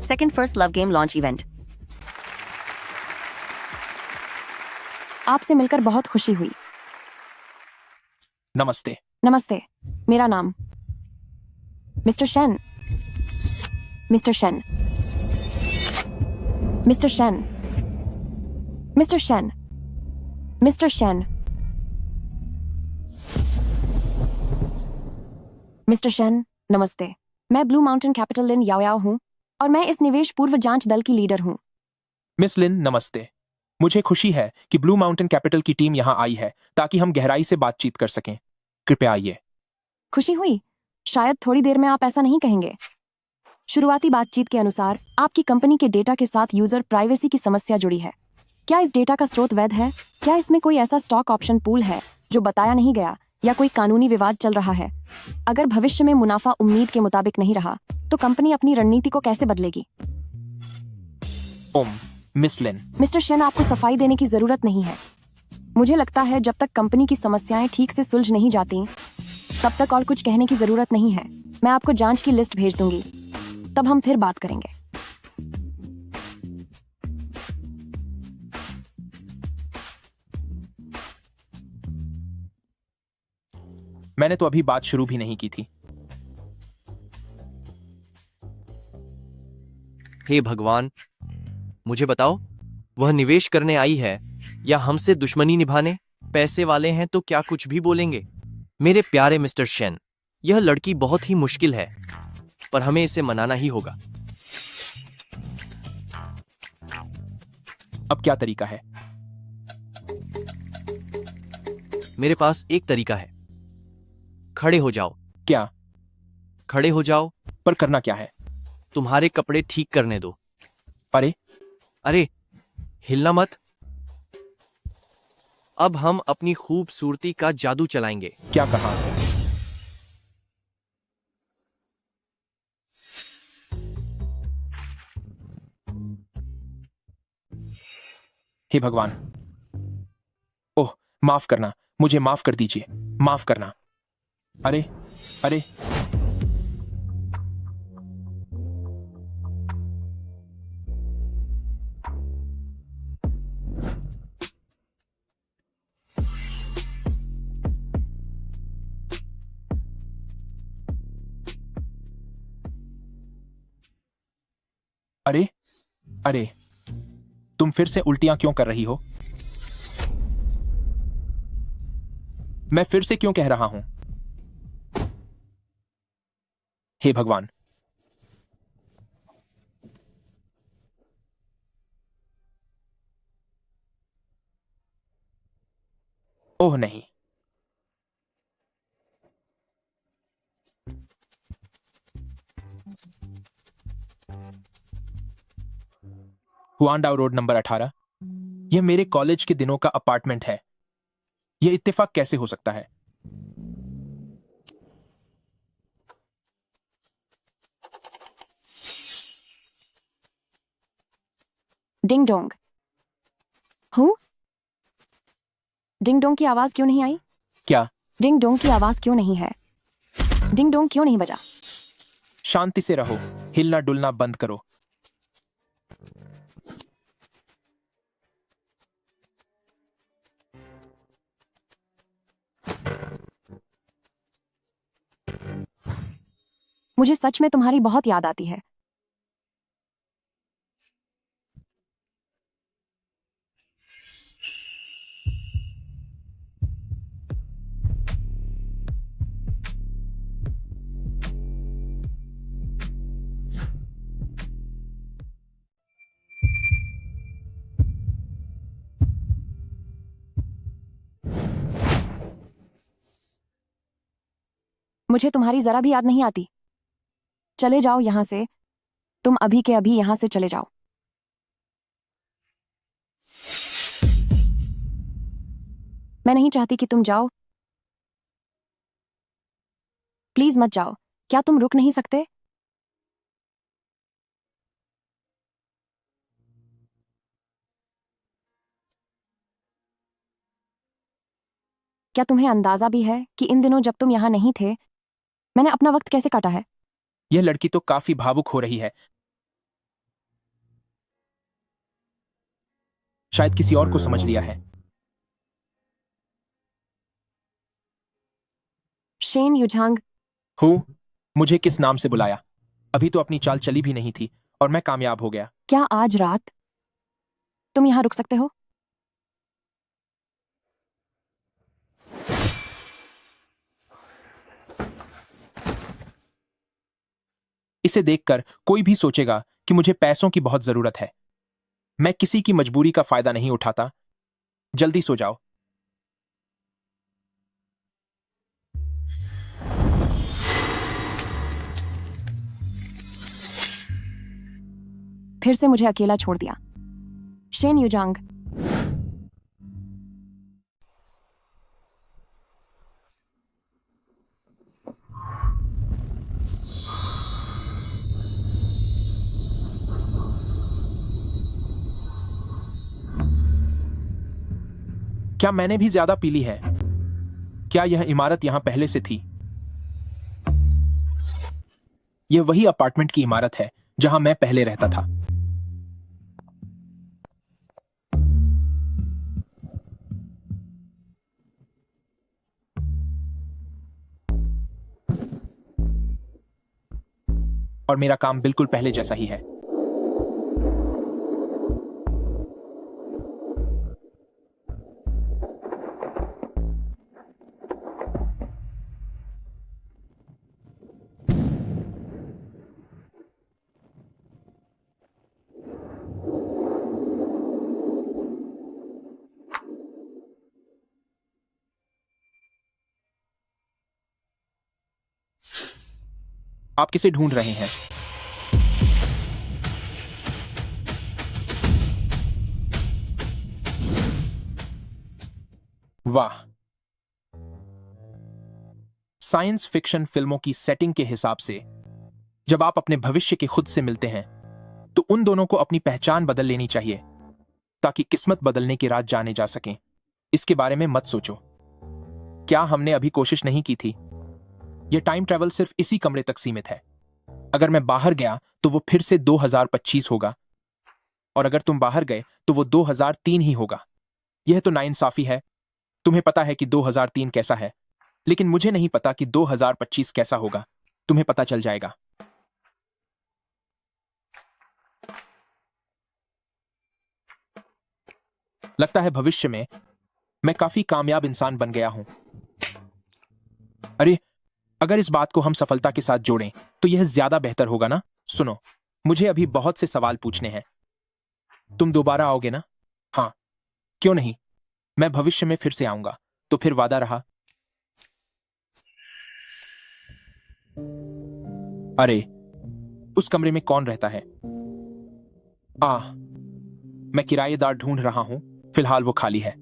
Second first love game launch event. आपसे मिलकर बहुत खुशी हुई। नमस्ते। नमस्ते, मेरा नाम mister Shane. Mister Shane. Mister Shane. Mister Shane. Mister Shane. Mister Shane, नमस्ते। मैं ब्लू माउंटेन कैपिटल लिन याओयाओ हूँ और मैं इस निवेश पूर्व जांच दल की लीडर हूँ। मिस लिन, नमस्ते। मुझे खुशी है कि ब्लू माउंटेन कैपिटल की टीम यहाँ आई है ताकि हम गहराई से बातचीत कर सकें। कृपया आइए। खुशी हुई। शायद थोड़ी देर में आप ऐसा नहीं कहेंगे। शुरुआती बातचीत के अनुसार आपकी कंपनी के डेटा के साथ यूजर प्राइवेसी की समस्या जुड़ी है। क्या इस डेटा का स्रोत वैध है? क्या इसमें कोई ऐसा स्टॉक ऑप्शन पूल है जो बताया नहीं गया या कोई कानूनी विवाद चल रहा है? अगर भविष्य में मुनाफा उम्मीद के मुताबिक नहीं रहा तो कंपनी अपनी रणनीति को कैसे बदलेगी? मिस लिन। मिस्टर शेन, आपको सफाई देने की जरूरत नहीं है। मुझे लगता है जब तक कंपनी की समस्याएं ठीक से सुलझ नहीं जाती तब तक और कुछ कहने की जरूरत नहीं है। मैं आपको जांच की लिस्ट भेज दूंगी, तब हम फिर बात करेंगे। मैंने तो अभी बात शुरू भी नहीं की थी। हे भगवान, मुझे बताओ, वह निवेश करने आई है या हमसे दुश्मनी निभाने? पैसे वाले हैं तो क्या कुछ भी बोलेंगे। मेरे प्यारे मिस्टर शेन, यह लड़की बहुत ही मुश्किल है, पर हमें इसे मनाना ही होगा। अब क्या तरीका है? मेरे पास एक तरीका है। खड़े हो जाओ। क्या? खड़े हो जाओ। पर करना क्या है? तुम्हारे कपड़े ठीक करने दो। अरे अरे, हिलना मत। अब हम अपनी खूबसूरती का जादू चलाएंगे। क्या कहा? हे भगवान। ओह, माफ करना, मुझे माफ कर दीजिए। माफ करना। अरे अरे, अरे अरे, तुम फिर से उल्टियां क्यों कर रही हो? मैं फिर से क्यों कह रहा हूं? हे भगवान। ओह नहीं। हुआनडाओ रोड नंबर 18। यह मेरे कॉलेज के दिनों का अपार्टमेंट है। यह इत्तेफाक कैसे हो सकता है? Ding dong. हूँ? डिंग डोंग की आवाज क्यों नहीं आई? क्या? डिंग डोंग की आवाज क्यों नहीं है? डिंग डोंग क्यों नहीं बजा? शांति से रहो। हिलना डुलना बंद करो। मुझे सच में तुम्हारी बहुत याद आती है। मुझे तुम्हारी जरा भी याद नहीं आती। चले जाओ यहां से। तुम अभी के अभी यहां से चले जाओ। मैं नहीं चाहती कि तुम जाओ। प्लीज मत जाओ। क्या तुम रुक नहीं सकते? क्या तुम्हें अंदाजा भी है कि इन दिनों जब तुम यहां नहीं थे मैंने अपना वक्त कैसे काटा है? यह लड़की तो काफी भावुक हो रही है। शायद किसी और को समझ लिया है। शेन युझांग, हूँ, मुझे किस नाम से बुलाया? अभी तो अपनी चाल चली भी नहीं थी और मैं कामयाब हो गया। क्या आज रात तुम यहाँ रुक सकते हो? इसे देखकर कोई भी सोचेगा कि मुझे पैसों की बहुत जरूरत है। मैं किसी की मजबूरी का फायदा नहीं उठाता। जल्दी सो जाओ। फिर से मुझे अकेला छोड़ दिया। शेन युजांग, क्या मैंने भी ज्यादा पी ली है? क्या यह इमारत यहां पहले से थी? यह वही अपार्टमेंट की इमारत है जहां मैं पहले रहता था। और मेरा काम बिल्कुल पहले जैसा ही है। आप किसे ढूंढ रहे हैं? वाह, साइंस फिक्शन फिल्मों की सेटिंग के हिसाब से जब आप अपने भविष्य के खुद से मिलते हैं तो उन दोनों को अपनी पहचान बदल लेनी चाहिए ताकि किस्मत बदलने के राज जाने जा सकें। इसके बारे में मत सोचो। क्या हमने अभी कोशिश नहीं की थी? यह टाइम ट्रैवल सिर्फ इसी कमरे तक सीमित है। अगर मैं बाहर गया तो वो फिर से 2025 होगा, और अगर तुम बाहर गए तो वो 2003 ही होगा। यह तो नाइंसाफी है। तुम्हें पता है कि 2003 कैसा है, लेकिन मुझे नहीं पता कि 2025 कैसा होगा। तुम्हें पता चल जाएगा। लगता है भविष्य में मैं काफी कामयाब इंसान बन गया हूं। अरे, अगर इस बात को हम सफलता के साथ जोड़ें तो यह ज्यादा बेहतर होगा ना? सुनो, मुझे अभी बहुत से सवाल पूछने हैं। तुम दोबारा आओगे ना? हाँ, क्यों नहीं? मैं भविष्य में फिर से आऊंगा। तो फिर वादा रहा। अरे, उस कमरे में कौन रहता है? मैं किराएदार ढूंढ रहा हूं। फिलहाल वो खाली है।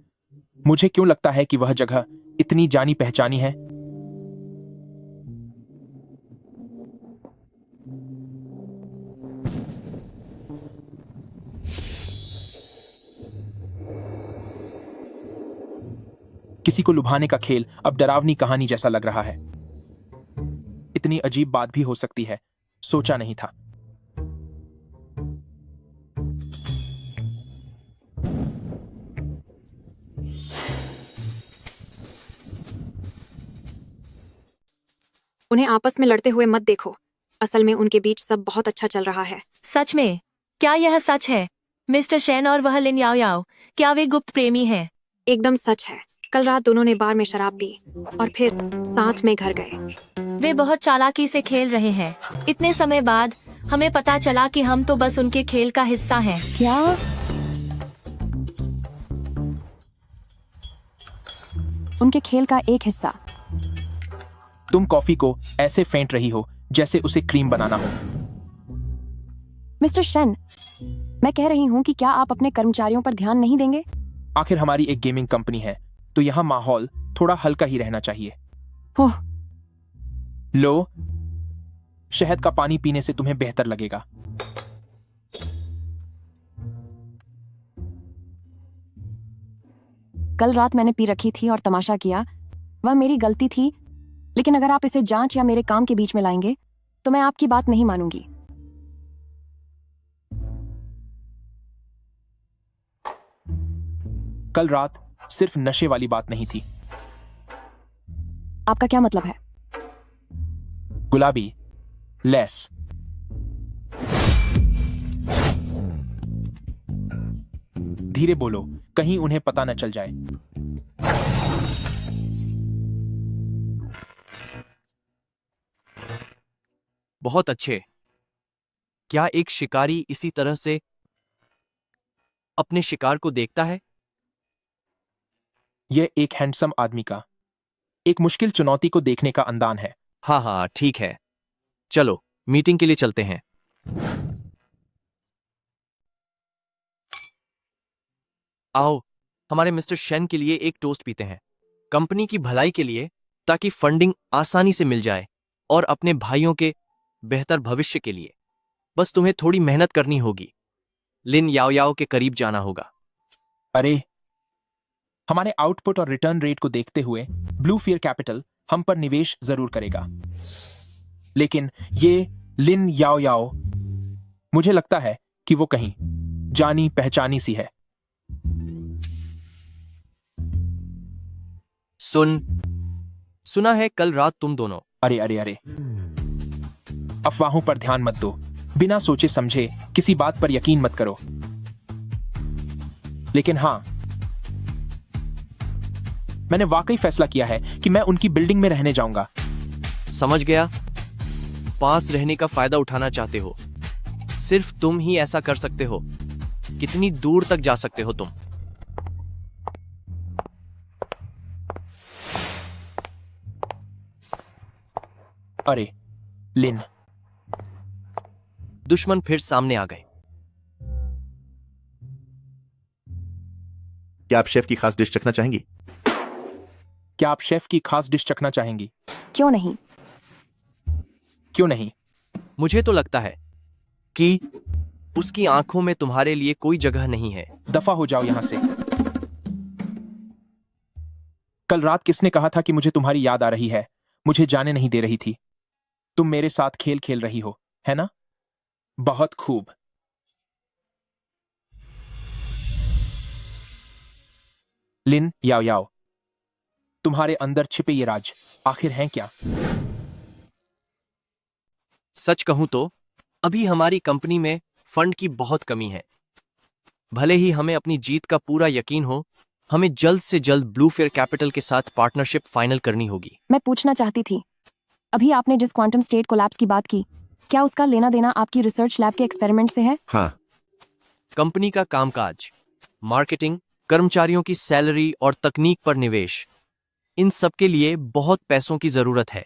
मुझे क्यों लगता है कि वह जगह इतनी जानी पहचानी है? किसी को लुभाने का खेल अब डरावनी कहानी जैसा लग रहा है। इतनी अजीब बात भी हो सकती है, सोचा नहीं था। उन्हें आपस में लड़ते हुए मत देखो। असल में उनके बीच सब बहुत अच्छा चल रहा है। सच में? क्या यह सच है? मिस्टर शेन और वह लिन याओ याओ, क्या वे गुप्त प्रेमी हैं? एकदम सच है। कल रात दोनों ने बार में शराब पी और फिर साथ में घर गए। वे बहुत चालाकी से खेल रहे हैं। इतने समय बाद हमें पता चला कि हम तो बस उनके खेल का हिस्सा हैं। क्या? उनके खेल का एक हिस्सा? तुम कॉफी को ऐसे फेंट रही हो जैसे उसे क्रीम बनाना हो। मिस्टर शेन, मैं कह रही हूँ कि क्या आप अपने कर्मचारियों पर ध्यान नहीं देंगे? आखिर हमारी एक गेमिंग कंपनी है, तो यहाँ माहौल थोड़ा हल्का ही रहना चाहिए। ओह, लो, शहद का पानी पीने से तुम्हें बेहतर लगेगा। कल रात मैंने पी रखी थी और तमाशा किया। वह मेरी गलती थी, लेकिन अगर आप इसे जांच या मेरे काम के बीच में लाएंगे तो मैं आपकी बात नहीं मानूंगी। कल रात सिर्फ नशे वाली बात नहीं थी। आपका क्या मतलब है? गुलाबी लेस। धीरे बोलो, कहीं उन्हें पता न चल जाए। बहुत अच्छे। क्या एक शिकारी इसी तरह से अपने शिकार को देखता है? यह एक हैंडसम आदमी का एक मुश्किल चुनौती को देखने का अंदान है। हाँ हाँ ठीक है, चलो मीटिंग के लिए चलते हैं। आओ हमारे मिस्टर शेन के लिए एक टोस्ट पीते हैं, कंपनी की भलाई के लिए, ताकि फंडिंग आसानी से मिल जाए और अपने भाइयों के बेहतर भविष्य के लिए। बस तुम्हें थोड़ी मेहनत करनी होगी। लिन याओ याओ के करीब जाना होगा। अरे, हमारे आउटपुट और रिटर्न रेट को देखते हुए ब्लू फियर कैपिटल हम पर निवेश जरूर करेगा, लेकिन ये लिन याओ याओ, मुझे लगता है कि वो कहीं जानी पहचानी सी है। सुना है कल रात तुम दोनों। अरे अरे अरे, अफवाहों पर ध्यान मत दो। बिना सोचे समझे किसी बात पर यकीन मत करो। लेकिन हां, मैंने वाकई फैसला किया है कि मैं उनकी बिल्डिंग में रहने जाऊंगा। समझ गया, पास रहने का फायदा उठाना चाहते हो। सिर्फ तुम ही ऐसा कर सकते हो। कितनी दूर तक जा सकते हो तुम? अरे लिन, दुश्मन फिर सामने आ गए। क्या आप शेफ की खास डिश चखना चाहेंगी? क्या आप शेफ की खास डिश चखना चाहेंगी? क्यों नहीं? क्यों नहीं? मुझे तो लगता है कि उसकी आंखों में तुम्हारे लिए कोई जगह नहीं है। दफा हो जाओ यहां से। कल रात किसने कहा था कि मुझे तुम्हारी याद आ रही है? मुझे जाने नहीं दे रही थी। तुम मेरे साथ खेल खेल रही हो, है ना? बहुत खूब। लिन याओ याओ, तुम्हारे अंदर छिपे ये राज आखिर हैं क्या? सच कहूं तो अभी हमारी कंपनी में फंड की बहुत कमी है। भले ही हमें अपनी जीत का पूरा यकीन हो, हमें जल्द से जल्द ब्लू फेयर कैपिटल के साथ पार्टनरशिप फाइनल करनी होगी। मैं पूछना चाहती थी, अभी आपने जिस क्वांटम स्टेट कोलैप्स की बात की, क्या उसका लेना देना आपकी रिसर्च लैब के एक्सपेरिमेंट से है? हाँ, कंपनी का कामकाज, मार्केटिंग, कर्मचारियों की सैलरी और तकनीक पर निवेश, इन सब के लिए बहुत पैसों की जरूरत है।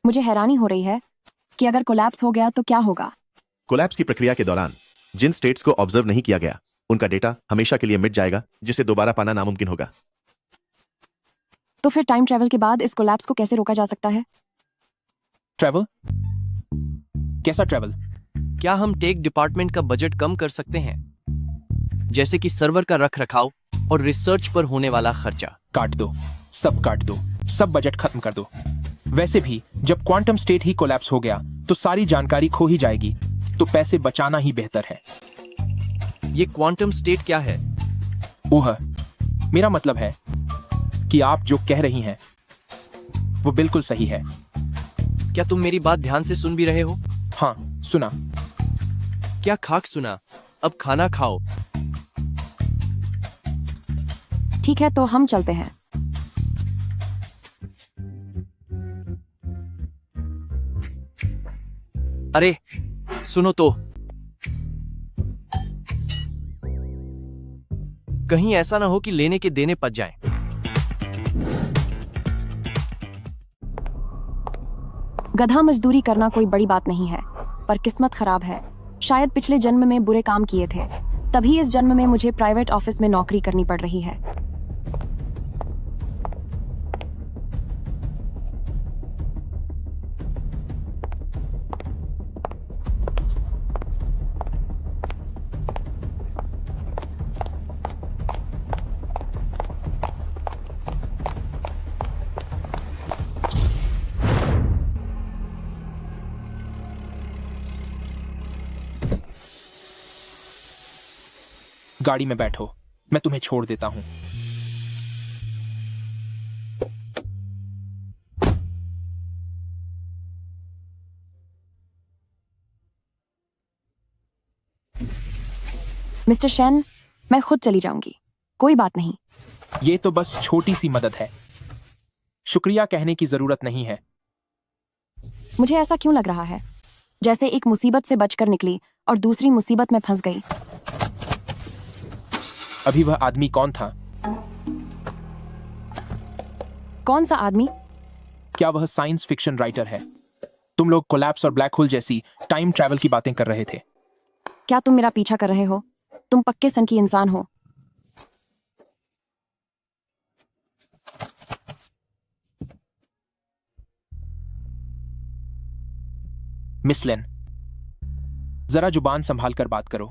मुझे हैरानी हो रही है कि अगर कोलैप्स हो गया तो क्या होगा? कोलैप्स की प्रक्रिया के दौरान जिन स्टेट्स को ऑब्जर्व नहीं किया गया, उनका डेटा हमेशा के लिए मिट जाएगा, जिसे दोबारा पाना नामुमकिन होगा। तो फिर टाइम ट्रैवल के बाद इस कोलैप्स को कैसे रोका जा सकता है? ट्रैवल? कैसा ट्रैवल? क्या हम टेक डिपार्टमेंट का बजट कम कर सकते हैं, जैसे कि सर्वर का रख रखाव और रिसर्च पर होने वाला खर्चा? काट दो, सब काट दो, सब बजट खत्म कर दो। वैसे भी जब क्वांटम स्टेट ही कोलैप्स हो गया तो सारी जानकारी खो ही जाएगी, तो पैसे बचाना ही बेहतर है। ये क्वांटम स्टेट क्या है? ओह, मेरा मतलब है कि आप जो कह रही हैं वो बिल्कुल सही है। क्या तुम मेरी बात ध्यान से सुन भी रहे हो? हाँ, सुना। क्या खाक सुना? अब खाना खाओ। ठीक है, तो हम चलते हैं। अरे सुनो तो, कहीं ऐसा ना हो कि लेने के देने पच जाएं। गधा मजदूरी करना कोई बड़ी बात नहीं है, पर किस्मत खराब है। शायद पिछले जन्म में बुरे काम किए थे, तभी इस जन्म में मुझे प्राइवेट ऑफिस में नौकरी करनी पड़ रही है। गाड़ी में बैठो। मैं तुम्हें छोड़ देता हूं। मिस्टर शेन, मैं खुद चली जाऊंगी, कोई बात नहीं। ये तो बस छोटी सी मदद है, शुक्रिया कहने की जरूरत नहीं है। मुझे ऐसा क्यों लग रहा है जैसे एक मुसीबत से बचकर निकली और दूसरी मुसीबत में फंस गई। अभी वह आदमी कौन था? कौन सा आदमी? क्या वह साइंस फिक्शन राइटर है? तुम लोग कोलैप्स और ब्लैक होल जैसी टाइम ट्रैवल की बातें कर रहे थे। क्या तुम मेरा पीछा कर रहे हो? तुम पक्के सन की इंसान हो। मिस लेन, जरा जुबान संभाल कर बात करो।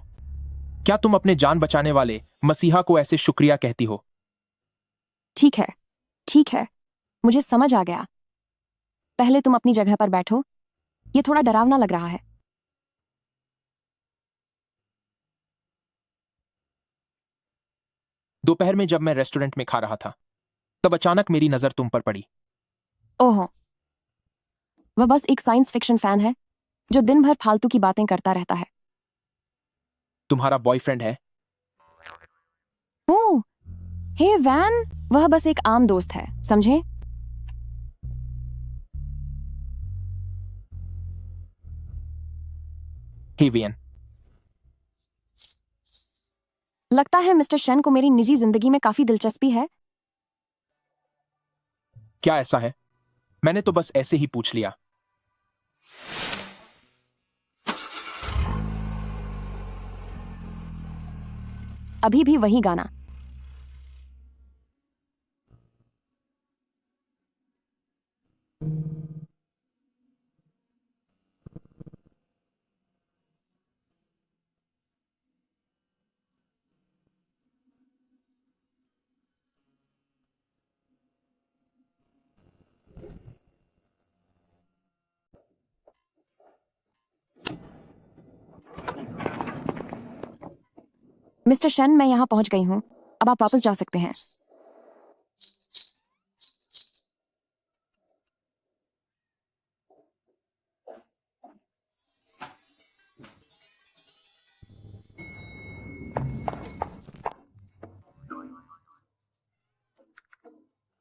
क्या तुम अपने जान बचाने वाले मसीहा को ऐसे शुक्रिया कहती हो? ठीक है, ठीक है, मुझे समझ आ गया। पहले तुम अपनी जगह पर बैठो, ये थोड़ा डरावना लग रहा है। दोपहर में जब मैं रेस्टोरेंट में खा रहा था, तब अचानक मेरी नजर तुम पर पड़ी। ओहो, वह बस एक साइंस फिक्शन फैन है जो दिन भर फालतू की बातें करता रहता है। तुम्हारा बॉयफ्रेंड है? ओह, हे वैन, वह बस एक आम दोस्त है, समझे? हे वियन, लगता है मिस्टर शेन को मेरी निजी जिंदगी में काफी दिलचस्पी है। क्या ऐसा है? मैंने तो बस ऐसे ही पूछ लिया। अभी भी वही गाना। मिस्टर शेन, मैं यहां पहुंच गई हूं, अब आप वापस जा सकते हैं।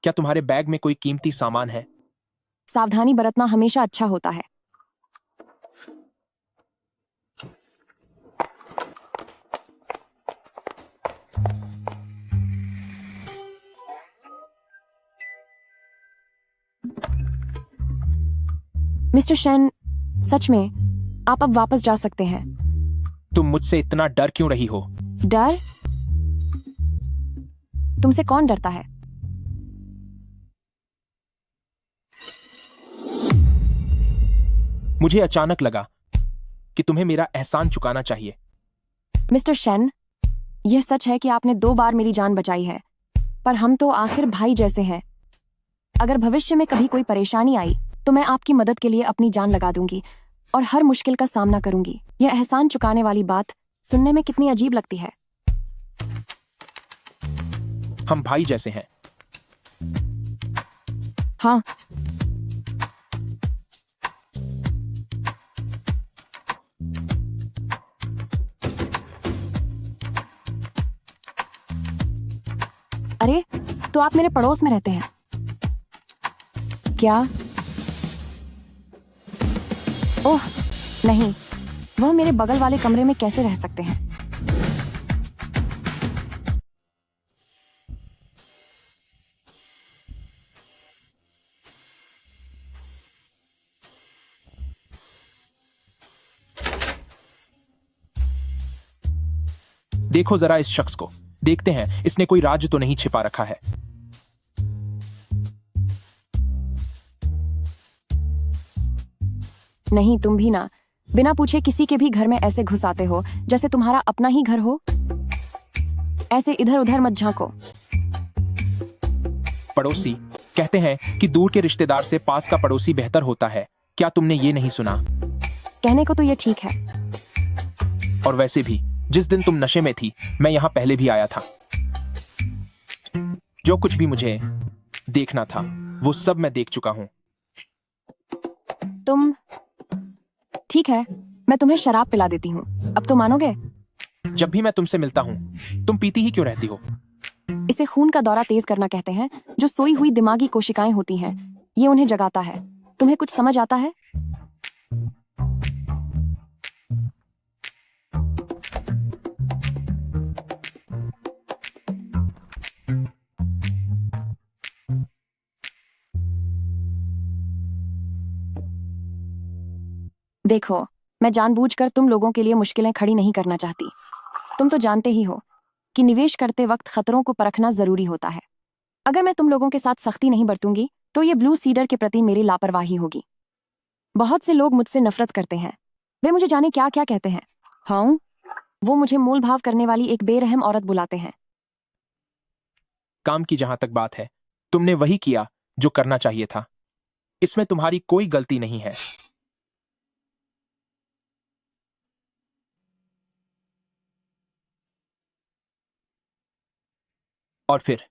क्या तुम्हारे बैग में कोई कीमती सामान है? सावधानी बरतना हमेशा अच्छा होता है। मिस्टर शेन, सच में आप अब वापस जा सकते हैं। तुम मुझसे इतना डर क्यों रही हो? डर? तुमसे कौन डरता है? मुझे अचानक लगा कि तुम्हें मेरा एहसान चुकाना चाहिए। मिस्टर शेन, यह सच है कि आपने 2 बार मेरी जान बचाई है, पर हम तो आखिर भाई जैसे हैं। अगर भविष्य में कभी कोई परेशानी आई तो मैं आपकी मदद के लिए अपनी जान लगा दूंगी और हर मुश्किल का सामना करूंगी। यह एहसान चुकाने वाली बात सुनने में कितनी अजीब लगती है। हम भाई जैसे हैं। हाँ, अरे, तो आप मेरे पड़ोस में रहते हैं क्या? ओह नहीं, वह मेरे बगल वाले कमरे में कैसे रह सकते हैं? देखो जरा इस शख्स को, देखते हैं इसने कोई राज तो नहीं छिपा रखा है। नहीं, तुम भी ना, बिना पूछे किसी के भी घर में ऐसे घुस आते हो जैसे तुम्हारा अपना ही घर हो। ऐसे इधर उधर मत झांको। पड़ोसी कहते हैं कि दूर के रिश्तेदार से पास का पड़ोसी बेहतर होता है। क्या तुमने ये नहीं सुना? कहने को तो ये ठीक है। और वैसे भी जिस दिन तुम नशे में थी, मैं यहाँ पहले भी आया था। जो कुछ भी मुझे देखना था वो सब मैं देख चुका हूं। तुम ठीक है, मैं तुम्हें शराब पिला देती हूँ। अब तो मानोगे? जब भी मैं तुमसे मिलता हूं तुम पीती ही क्यों रहती हो? इसे खून का दौरा तेज करना कहते हैं। जो सोई हुई दिमागी कोशिकाएं होती हैं, ये उन्हें जगाता है। तुम्हें कुछ समझ आता है? देखो, मैं जानबूझकर तुम लोगों के लिए मुश्किलें खड़ी नहीं करना चाहती। तुम तो जानते ही हो कि निवेश करते वक्त खतरों को परखना जरूरी होता है। अगर मैं तुम लोगों के साथ सख्ती नहीं बरतूंगी तो ये ब्लू सीडर के प्रति मेरी लापरवाही होगी। बहुत से लोग मुझसे नफरत करते हैं। वे मुझे जाने क्या क्या कहते हैं। हाँ, वो मुझे मोल भाव करने वाली एक बेरहम औरत बुलाते हैं। काम की जहां तक बात है, तुमने वही किया जो करना चाहिए था। इसमें तुम्हारी कोई गलती नहीं है। और फिर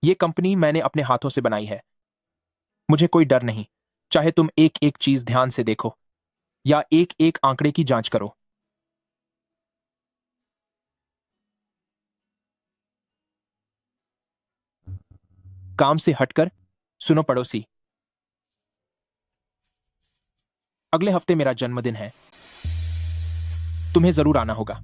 ये कंपनी मैंने अपने हाथों से बनाई है। मुझे कोई डर नहीं, चाहे तुम एक एक चीज ध्यान से देखो या एक एक आंकड़े की जांच करो। काम से हटकर सुनो पड़ोसी, अगले हफ्ते मेरा जन्मदिन है। तुम्हें जरूर आना होगा।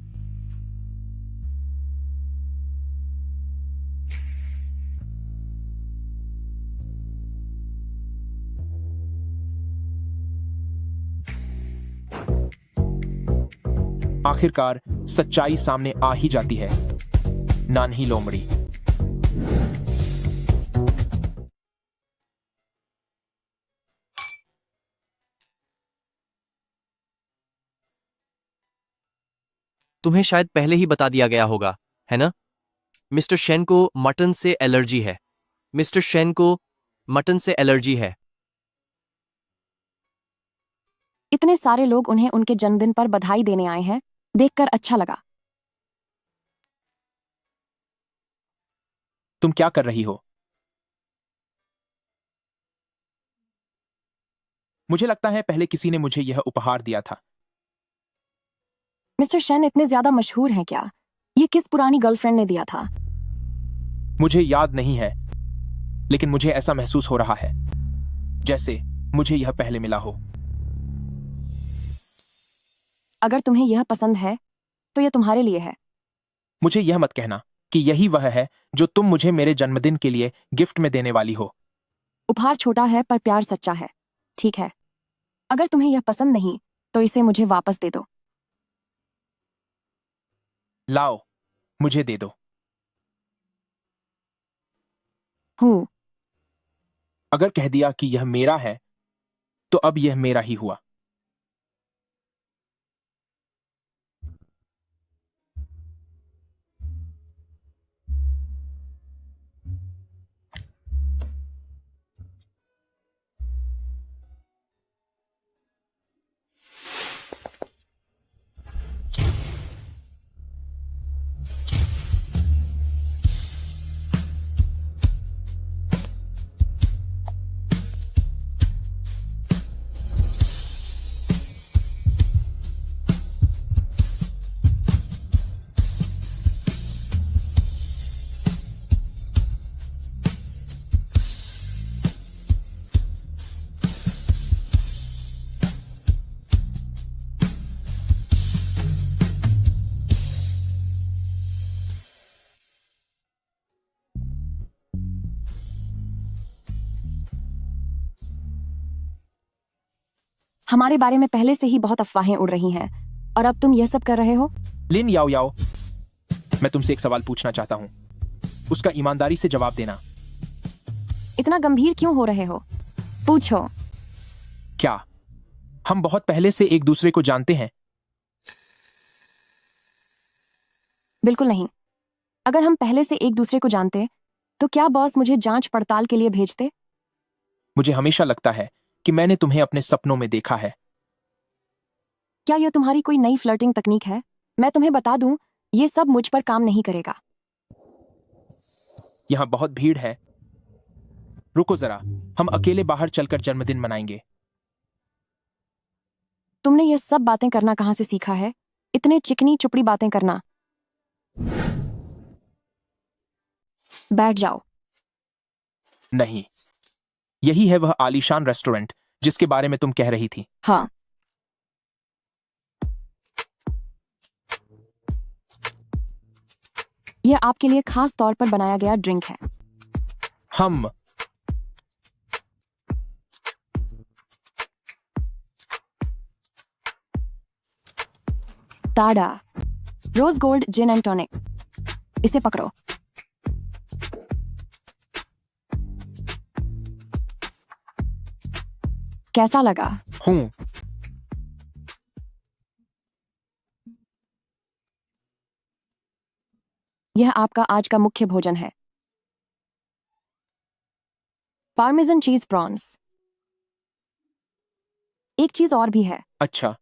आखिरकार सच्चाई सामने आ ही जाती है, नान्ही लोमड़ी। तुम्हें शायद पहले ही बता दिया गया होगा, है ना? मिस्टर शेन को मटन से एलर्जी है। मिस्टर शेन को मटन से एलर्जी है। इतने सारे लोग उन्हें उनके जन्मदिन पर बधाई देने आए हैं, देखकर अच्छा लगा। तुम क्या कर रही हो? मुझे लगता है पहले किसी ने मुझे यह उपहार दिया था। मिस्टर शेन इतने ज्यादा मशहूर हैं क्या? ये किस पुरानी गर्लफ्रेंड ने दिया था? मुझे याद नहीं है, लेकिन मुझे ऐसा महसूस हो रहा है जैसे मुझे यह पहले मिला हो। अगर तुम्हें यह पसंद है तो यह तुम्हारे लिए है। मुझे यह मत कहना कि यही वह है जो तुम मुझे मेरे जन्मदिन के लिए गिफ्ट में देने वाली हो। उपहार छोटा है पर प्यार सच्चा है। ठीक है, अगर तुम्हें यह पसंद नहीं तो इसे मुझे वापस दे दो। लाओ, मुझे दे दो। हूँ। अगर कह दिया कि यह मेरा है तो अब यह मेरा ही हुआ। हमारे बारे में पहले से ही बहुत अफवाहें उड़ रही हैं और अब तुम यह सब कर रहे हो। लिन याओ याओ, मैं तुमसे एक सवाल पूछना चाहता हूं, उसका ईमानदारी से जवाब देना। इतना गंभीर क्यों हो रहे हो? पूछो। क्या हम बहुत पहले से एक दूसरे को जानते हैं? बिल्कुल नहीं। अगर हम पहले से एक दूसरे को जानते तो क्या बॉस मुझे जांच पड़ताल के लिए भेजते? मुझे हमेशा लगता है कि मैंने तुम्हें अपने सपनों में देखा है। क्या यह तुम्हारी कोई नई फ्लर्टिंग तकनीक है? मैं तुम्हें बता दूं, ये सब मुझ पर काम नहीं करेगा। यहाँ बहुत भीड़ है। रुको जरा, हम अकेले बाहर चलकर जन्मदिन मनाएंगे। तुमने ये सब बातें करना कहाँ से सीखा है? इतने चिकनी चुपड़ी बातें करना। बैठ जाओ। नहीं, यही है वह आलीशान रेस्टोरेंट जिसके बारे में तुम कह रही थी। हाँ, यह आपके लिए खास तौर पर बनाया गया ड्रिंक है। हम ताड़ा rose gold gin and tonic. इसे पकड़ो। कैसा लगा? हूं। यह आपका आज का मुख्य भोजन है। पार्मेजन चीज प्रॉन्स। एक चीज और भी है। अच्छा,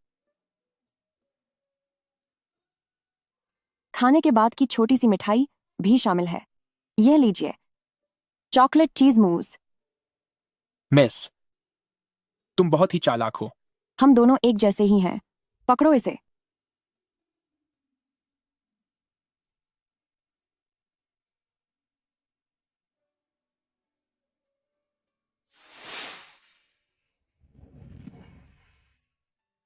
खाने के बाद की छोटी सी मिठाई भी शामिल है। यह लीजिए, चॉकलेट चीज मूस। मिस, तुम बहुत ही चालाक हो। हम दोनों एक जैसे ही हैं। पकड़ो इसे।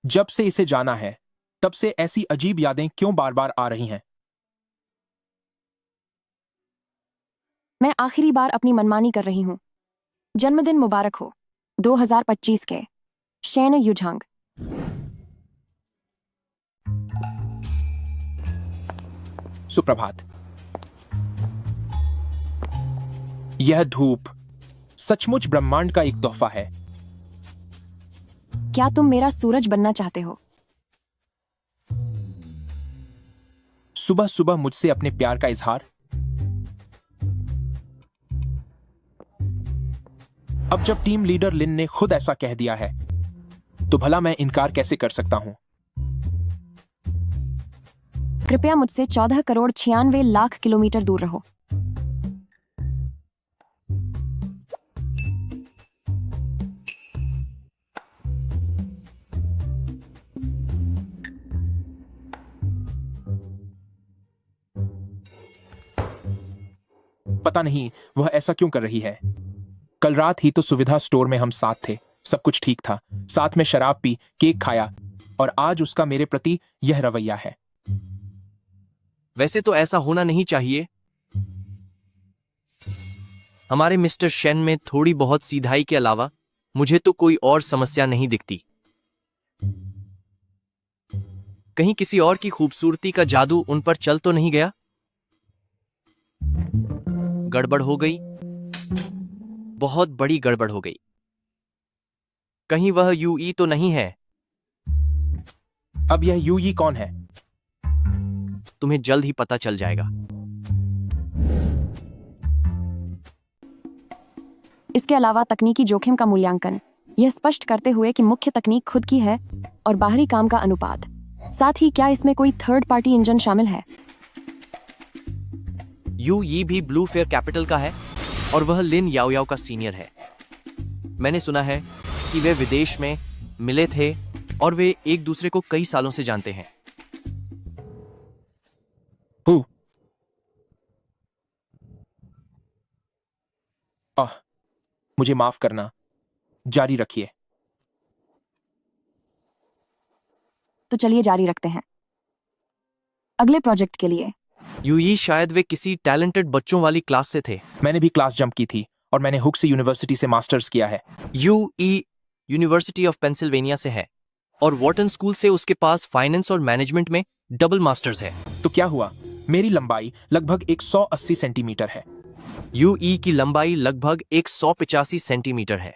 जब से इसे जाना है, तब से ऐसी अजीब यादें क्यों बार बार आ रही हैं? मैं आखिरी बार अपनी मनमानी कर रही हूं। जन्मदिन मुबारक हो 2025 के शेन युझंग। सुप्रभात। यह धूप सचमुच ब्रह्मांड का एक तोहफा है। क्या तुम मेरा सूरज बनना चाहते हो? सुबह सुबह मुझसे अपने प्यार का इजहार। अब जब टीम लीडर लिन ने खुद ऐसा कह दिया है, तो भला मैं इनकार कैसे कर सकता हूं? कृपया मुझसे 14 करोड़ 96 लाख किलोमीटर दूर रहो। पता नहीं वह ऐसा क्यों कर रही है। कल रात ही तो सुविधा स्टोर में हम साथ थे, सब कुछ ठीक था, साथ में शराब पी, केक खाया, और आज उसका मेरे प्रति यह रवैया है। वैसे तो ऐसा होना नहीं चाहिए। हमारे मिस्टर शेन में थोड़ी बहुत सीधाई के अलावा मुझे तो कोई और समस्या नहीं दिखती। कहीं किसी और की खूबसूरती का जादू उन पर चल तो नहीं गया? गड़बड़ हो गई, बहुत बड़ी गड़बड़ हो गई। कहीं वह यूई तो नहीं है? अब यह यूई कौन है? तुम्हें जल्द ही पता चल जाएगा। इसके अलावा तकनीकी जोखिम का मूल्यांकन, यह स्पष्ट करते हुए कि मुख्य तकनीक खुद की है और बाहरी काम का अनुपात। साथ ही क्या इसमें कोई थर्ड पार्टी इंजन शामिल है? यूई भी ब्लू फेयर कैपिटल का है और वह लिन याओ याओ का सीनियर है। मैंने सुना है कि वे विदेश में मिले थे और वे एक दूसरे को कई सालों से जानते हैं। हूँ। आह, मुझे माफ करना, जारी रखिए। तो चलिए जारी रखते हैं अगले प्रोजेक्ट के लिए। यूई शायद वे किसी टैलेंटेड बच्चों वाली क्लास से थे। मैंने भी क्लास जंप की थी और मैंने हुक्स यूनिवर्सिटी से मास्टर्स किया है। यूई यूनिवर्सिटी ऑफ पेंसिल्वेनिया से है और वॉटन स्कूल से उसके पास फाइनेंस और मैनेजमेंट में डबल मास्टर्स है। तो क्या हुआ? मेरी लंबाई लगभग 180 सेंटीमीटर है। यूई की लंबाई लगभग 185 सेंटीमीटर है।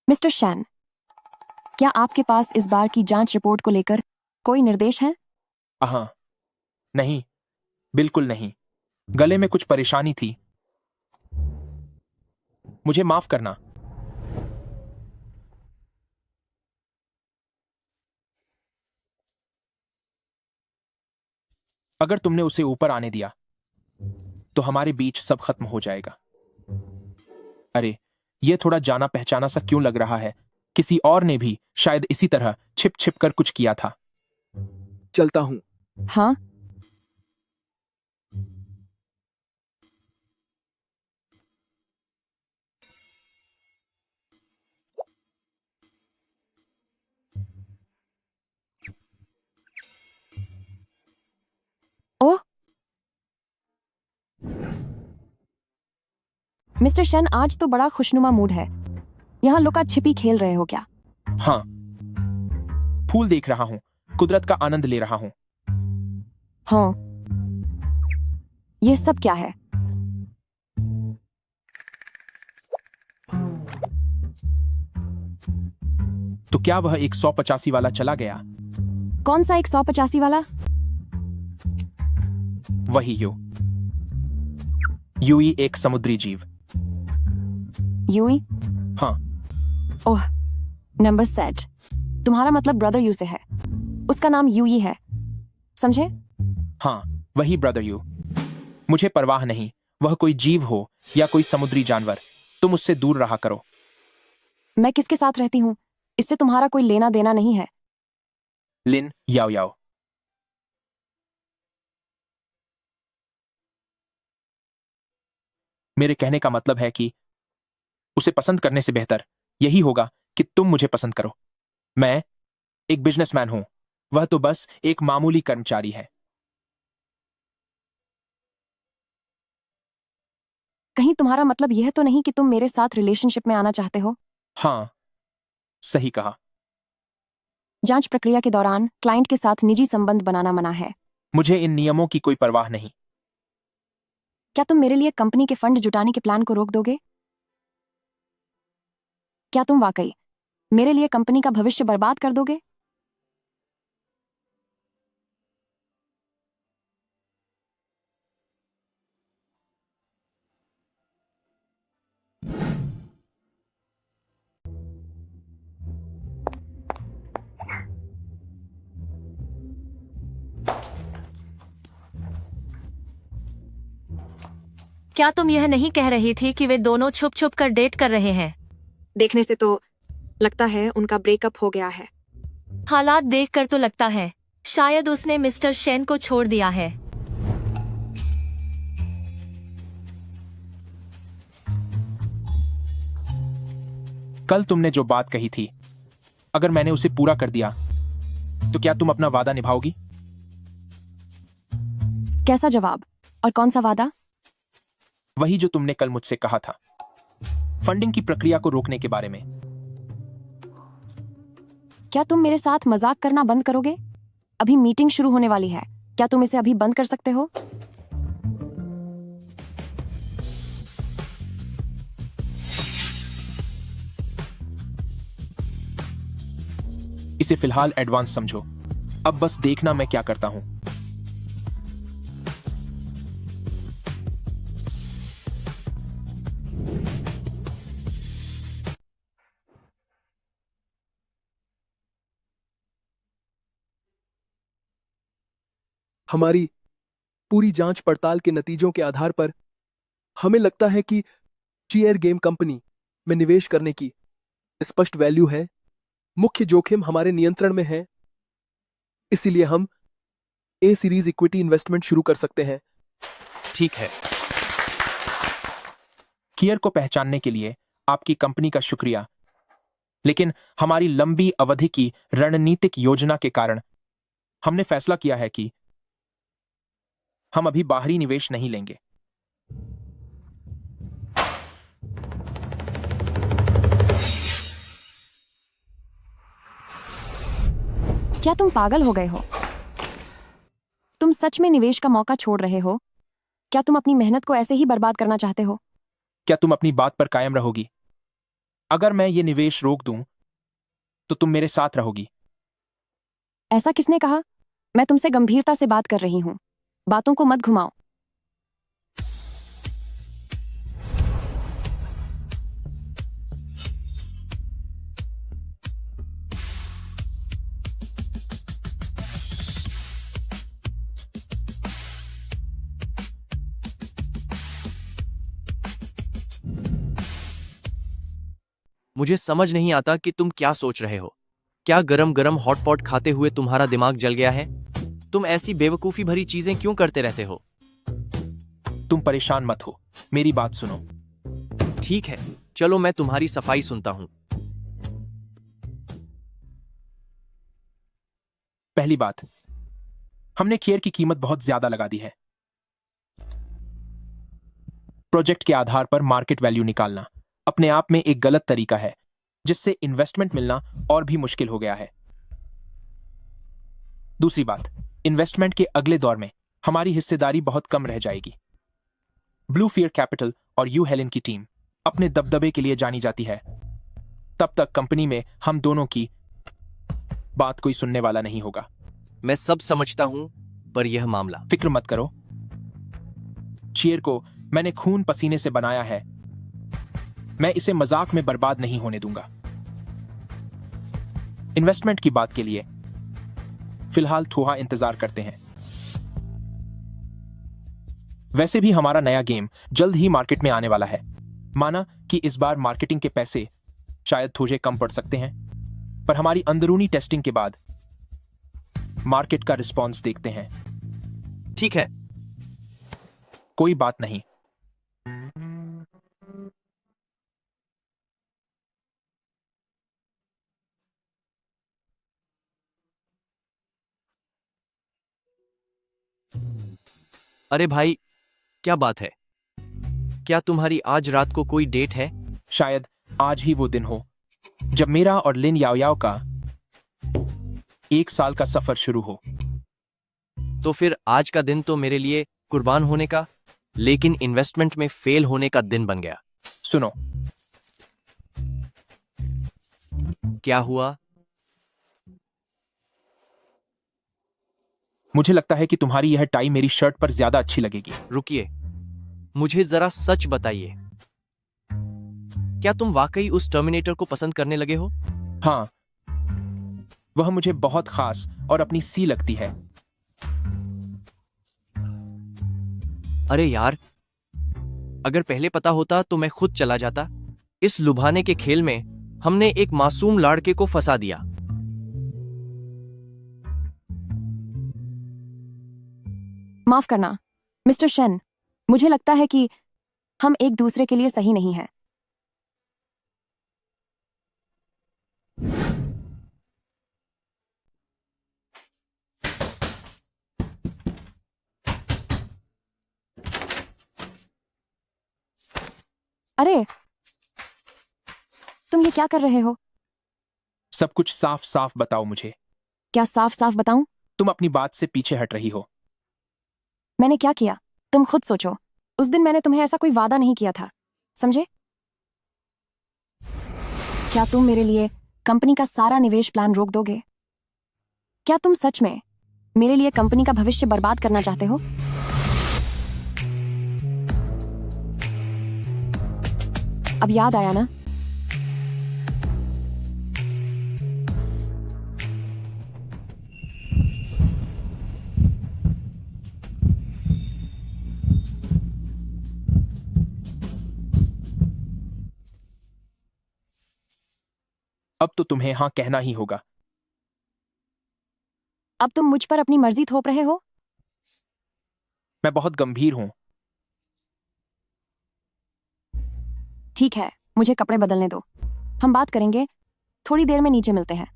मिस्टर शैन, क्या आपके पास इस बार की जांच रिपोर्ट को लेकर कोई निर्देश है? हाँ, नहीं, बिल्कुल नहीं। गले में कुछ परेशानी थी। मुझे माफ करना। अगर तुमने उसे ऊपर आने दिया तो हमारे बीच सब खत्म हो जाएगा। अरे, यह थोड़ा जाना पहचाना सा क्यों लग रहा है? किसी और ने भी शायद इसी तरह छिप छिप कर कुछ किया था। चलता हूँ। हाँ, ओह मिस्टर शेन, आज तो बड़ा खुशनुमा मूड है। यहाँ लुका छिपी खेल रहे हो क्या? हाँ, फूल देख रहा हूं, कुदरत का आनंद ले रहा हूं। हाँ, ये सब क्या है? तो क्या वह एक 185 वाला चला गया? कौन सा 185 वाला? वही यूई एक समुद्री जीव। यूई? हाँ, ओह, नंबर सेट। तुम्हारा मतलब ब्रदर यू से है। उसका नाम यूई है, समझे? हाँ, वही ब्रदर यू। मुझे परवाह नहीं, वह कोई जीव हो या कोई समुद्री जानवर, तुम उससे दूर रहा करो। मैं किसके साथ रहती हूँ इससे तुम्हारा कोई लेना देना नहीं है। लिन याओ याओ। मेरे कहने का मतलब है कि उसे पसंद करने से बेहतर यही होगा कि तुम मुझे पसंद करो। मैं एक बिजनेसमैन हूं, वह तो बस एक मामूली कर्मचारी है। कहीं तुम्हारा मतलब यह तो नहीं कि तुम मेरे साथ रिलेशनशिप में आना चाहते हो? हाँ, सही कहा। जांच प्रक्रिया के दौरान क्लाइंट के साथ निजी संबंध बनाना मना है। मुझे इन नियमों की कोई परवाह नहीं। क्या तुम मेरे लिए कंपनी के फंड जुटाने के प्लान को रोक दोगे? क्या तुम वाकई मेरे लिए कंपनी का भविष्य बर्बाद कर दोगे? क्या तुम यह नहीं कह रही थी कि वे दोनों छुप छुप कर डेट कर रहे हैं? देखने से तो लगता है उनका ब्रेकअप हो गया है। हालात देखकर तो लगता है शायद उसने मिस्टर शेन को छोड़ दिया है। कल तुमने जो बात कही थी, अगर मैंने उसे पूरा कर दिया तो क्या तुम अपना वादा निभाओगी? कैसा जवाब और कौन सा वादा? वही जो तुमने कल मुझसे कहा था, फंडिंग की प्रक्रिया को रोकने के बारे में। क्या तुम मेरे साथ मजाक करना बंद करोगे? अभी मीटिंग शुरू होने वाली है। क्या तुम इसे अभी बंद कर सकते हो? इसे फिलहाल एडवांस समझो, अब बस देखना मैं क्या करता हूं। हमारी पूरी जांच पड़ताल के नतीजों के आधार पर हमें लगता है कि चीयर गेम कंपनी में निवेश करने की स्पष्ट वैल्यू है। मुख्य जोखिम हमारे नियंत्रण में है, इसीलिए हम ए सीरीज इक्विटी इन्वेस्टमेंट शुरू कर सकते हैं। ठीक है। कियर को पहचानने के लिए आपकी कंपनी का शुक्रिया, लेकिन हमारी लंबी अवधि की रणनीतिक योजना के कारण हमने फैसला किया है कि हम अभी बाहरी निवेश नहीं लेंगे। क्या तुम पागल हो गए हो? तुम सच में निवेश का मौका छोड़ रहे हो? क्या तुम अपनी मेहनत को ऐसे ही बर्बाद करना चाहते हो? क्या तुम अपनी बात पर कायम रहोगी? अगर मैं ये निवेश रोक दूं तो तुम मेरे साथ रहोगी? ऐसा किसने कहा? मैं तुमसे गंभीरता से बात कर रही हूं, बातों को मत घुमाओ। मुझे समझ नहीं आता कि तुम क्या सोच रहे हो। क्या गरम गरम हॉटपॉट खाते हुए तुम्हारा दिमाग जल गया है? तुम ऐसी बेवकूफी भरी चीजें क्यों करते रहते हो? तुम परेशान मत हो, मेरी बात सुनो। ठीक है, चलो मैं तुम्हारी सफाई सुनता हूं। पहली बात, हमने केयर की कीमत बहुत ज्यादा लगा दी है। प्रोजेक्ट के आधार पर मार्केट वैल्यू निकालना अपने आप में एक गलत तरीका है, जिससे इन्वेस्टमेंट मिलना और भी मुश्किल हो गया है। दूसरी बात, इन्वेस्टमेंट के अगले दौर में हमारी हिस्सेदारी बहुत कम रह जाएगी। ब्लू फियर कैपिटल और यू हेलेन की टीम अपने दबदबे के लिए जानी जाती है। तब तक कंपनी में हम दोनों की बात कोई सुनने वाला नहीं होगा। मैं सब समझता हूं, पर यह मामला। फिक्र मत करो, चीयर को मैंने खून पसीने से बनाया है। मैं इसे मजाक में बर्बाद नहीं होने दूंगा। इन्वेस्टमेंट की बात के लिए फिलहाल थोड़ा इंतजार करते हैं। वैसे भी हमारा नया गेम जल्द ही मार्केट में आने वाला है। माना कि इस बार मार्केटिंग के पैसे शायद थोड़े कम पड़ सकते हैं, पर हमारी अंदरूनी टेस्टिंग के बाद मार्केट का रिस्पॉन्स देखते हैं। ठीक है, कोई बात नहीं। अरे भाई, क्या बात है? क्या तुम्हारी आज रात को कोई डेट है? शायद आज ही वो दिन हो जब मेरा और लिन याओयाओ का 1 साल का सफर शुरू हो। तो फिर आज का दिन तो मेरे लिए कुर्बान होने का, लेकिन इन्वेस्टमेंट में फेल होने का दिन बन गया। सुनो, क्या हुआ? मुझे लगता है कि तुम्हारी यह टाई मेरी शर्ट पर ज्यादा अच्छी लगेगी। रुकिए, मुझे जरा सच बताइए, क्या तुम वाकई उस टर्मिनेटर को पसंद करने लगे हो? हाँ, वह मुझे बहुत खास और अपनी सी लगती है। अरे यार, अगर पहले पता होता तो मैं खुद चला जाता। इस लुभाने के खेल में हमने एक मासूम लड़के को फंसा दिया। माफ करना मिस्टर शेन, मुझे लगता है कि हम एक दूसरे के लिए सही नहीं हैं। अरे, तुम ये क्या कर रहे हो? सब कुछ साफ साफ बताओ मुझे। क्या साफ साफ बताऊं? तुम अपनी बात से पीछे हट रही हो। मैंने क्या किया, तुम खुद सोचो। उस दिन मैंने तुम्हें ऐसा कोई वादा नहीं किया था, समझे? क्या तुम मेरे लिए कंपनी का सारा निवेश प्लान रोक दोगे? क्या तुम सच में मेरे लिए कंपनी का भविष्य बर्बाद करना चाहते हो? अब याद आया ना? अब तो तुम्हें हाँ कहना ही होगा। अब तुम मुझ पर अपनी मर्जी थोप रहे हो? मैं बहुत गंभीर हूं। ठीक है, मुझे कपड़े बदलने दो। हम बात करेंगे थोड़ी देर में, नीचे मिलते हैं।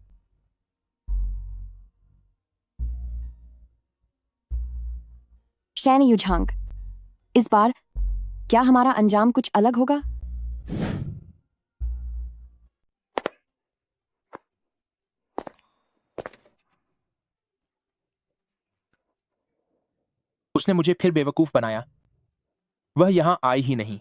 शैन युझांग, इस बार क्या हमारा अंजाम कुछ अलग होगा? उसने मुझे फिर बेवकूफ बनाया। वह यहां आई ही नहीं।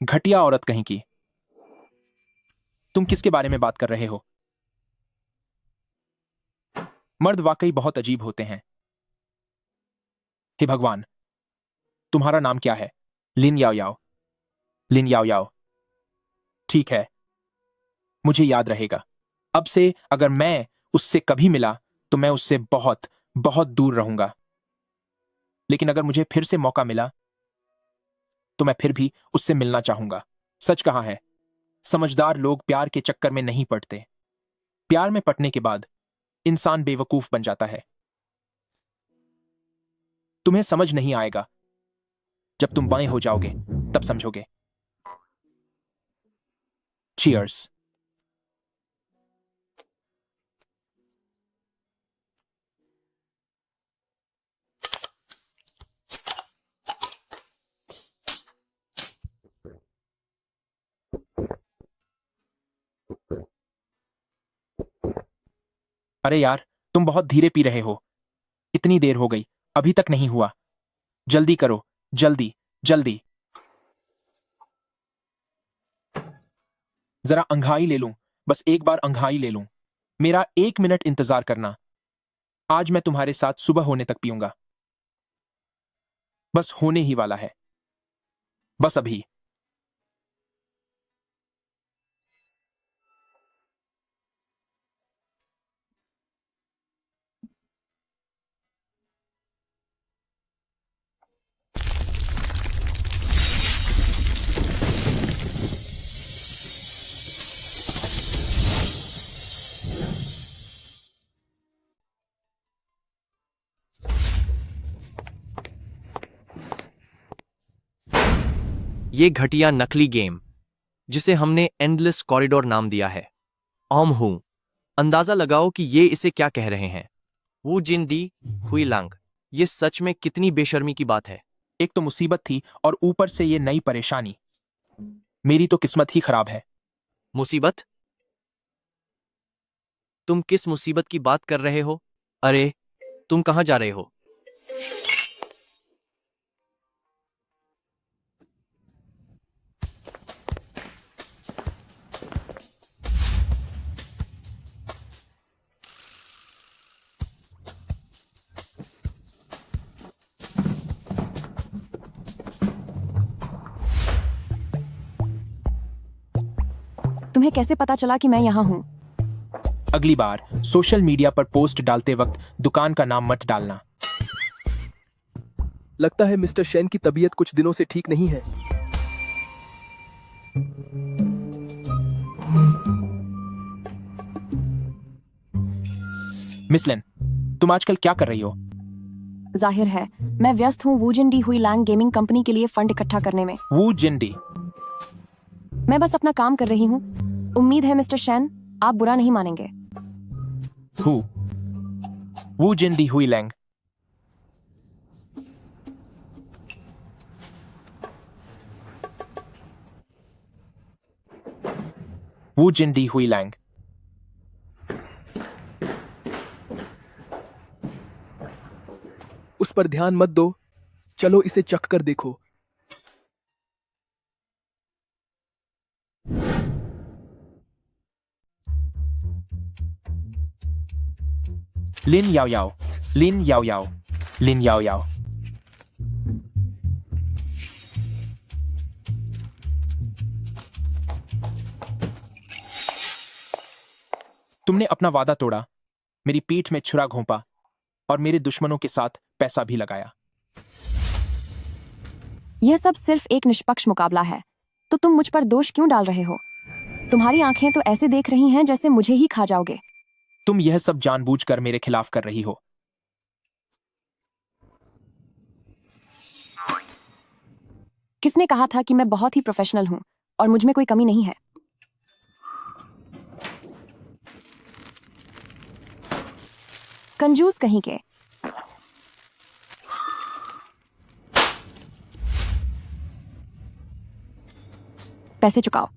घटिया औरत कहीं की। तुम किसके बारे में बात कर रहे हो? मर्द वाकई बहुत अजीब होते हैं। हे भगवान, तुम्हारा नाम क्या है? लिन याओ याओ। लिन याओ याओ। ठीक है, मुझे याद रहेगा। अब से अगर मैं उससे कभी मिला तो मैं उससे बहुत बहुत दूर रहूंगा। लेकिन अगर मुझे फिर से मौका मिला तो मैं फिर भी उससे मिलना चाहूंगा। सच कहा है, समझदार लोग प्यार के चक्कर में नहीं पड़ते। प्यार में पड़ने के बाद इंसान बेवकूफ बन जाता है। तुम्हें समझ नहीं आएगा, जब तुम बड़े हो जाओगे तब समझोगे। चीयर्स। अरे यार, तुम बहुत धीरे पी रहे हो। इतनी देर हो गई, अभी तक नहीं हुआ। जल्दी करो, जल्दी जल्दी। जरा अंघाई ले लूं, बस एक बार अंघाई ले लूं। मेरा 1 मिनट इंतजार करना। आज मैं तुम्हारे साथ सुबह होने तक पीऊंगा। बस होने ही वाला है, बस अभी। ये घटिया नकली गेम, जिसे हमने एंडलेस कॉरिडोर नाम दिया है। ओम हूं, अंदाजा लगाओ कि ये इसे क्या कह रहे हैं। वू जिन दी हुई लांग। ये सच में कितनी बेशर्मी की बात है। एक तो मुसीबत थी और ऊपर से ये नई परेशानी। मेरी तो किस्मत ही खराब है। मुसीबत? तुम किस मुसीबत की बात कर रहे हो? अरे, तुम कहां जा रहे हो? तुम्हें कैसे पता चला कि मैं यहाँ हूँ? अगली बार सोशल मीडिया पर पोस्ट डालते वक्त दुकान का नाम मत डालना। लगता है मिस्टर शेन की तबीयत कुछ दिनों से ठीक नहीं है। मिस लिन, तुम आजकल क्या कर रही हो? जाहिर है, मैं व्यस्त हूँ वूजिन डी हुई लैंग गेमिंग कंपनी के लिए फंड इकट्ठा करने में। वू जिंडी। मैं बस अपना काम कर रही हूँ। उम्मीद है मिस्टर शेन, आप बुरा नहीं मानेंगे। हु वू जिंडी हुई लैंग। वू जिंडी हुई लैंग। उस पर ध्यान मत दो, चलो इसे चख कर देखो। लिन याओ याओ। लिन याओ याओ। लिन याओ याओ। तुमने अपना वादा तोड़ा, मेरी पीठ में छुरा घोंपा और मेरे दुश्मनों के साथ पैसा भी लगाया। यह सब सिर्फ एक निष्पक्ष मुकाबला है, तो तुम मुझ पर दोष क्यों डाल रहे हो? तुम्हारी आंखें तो ऐसे देख रही हैं जैसे मुझे ही खा जाओगे। तुम यह सब जानबूझकर मेरे खिलाफ कर रही हो। किसने कहा था कि मैं बहुत ही प्रोफेशनल हूँ और मुझ में कोई कमी नहीं है? कंजूस कहीं के। पैसे चुकाओ।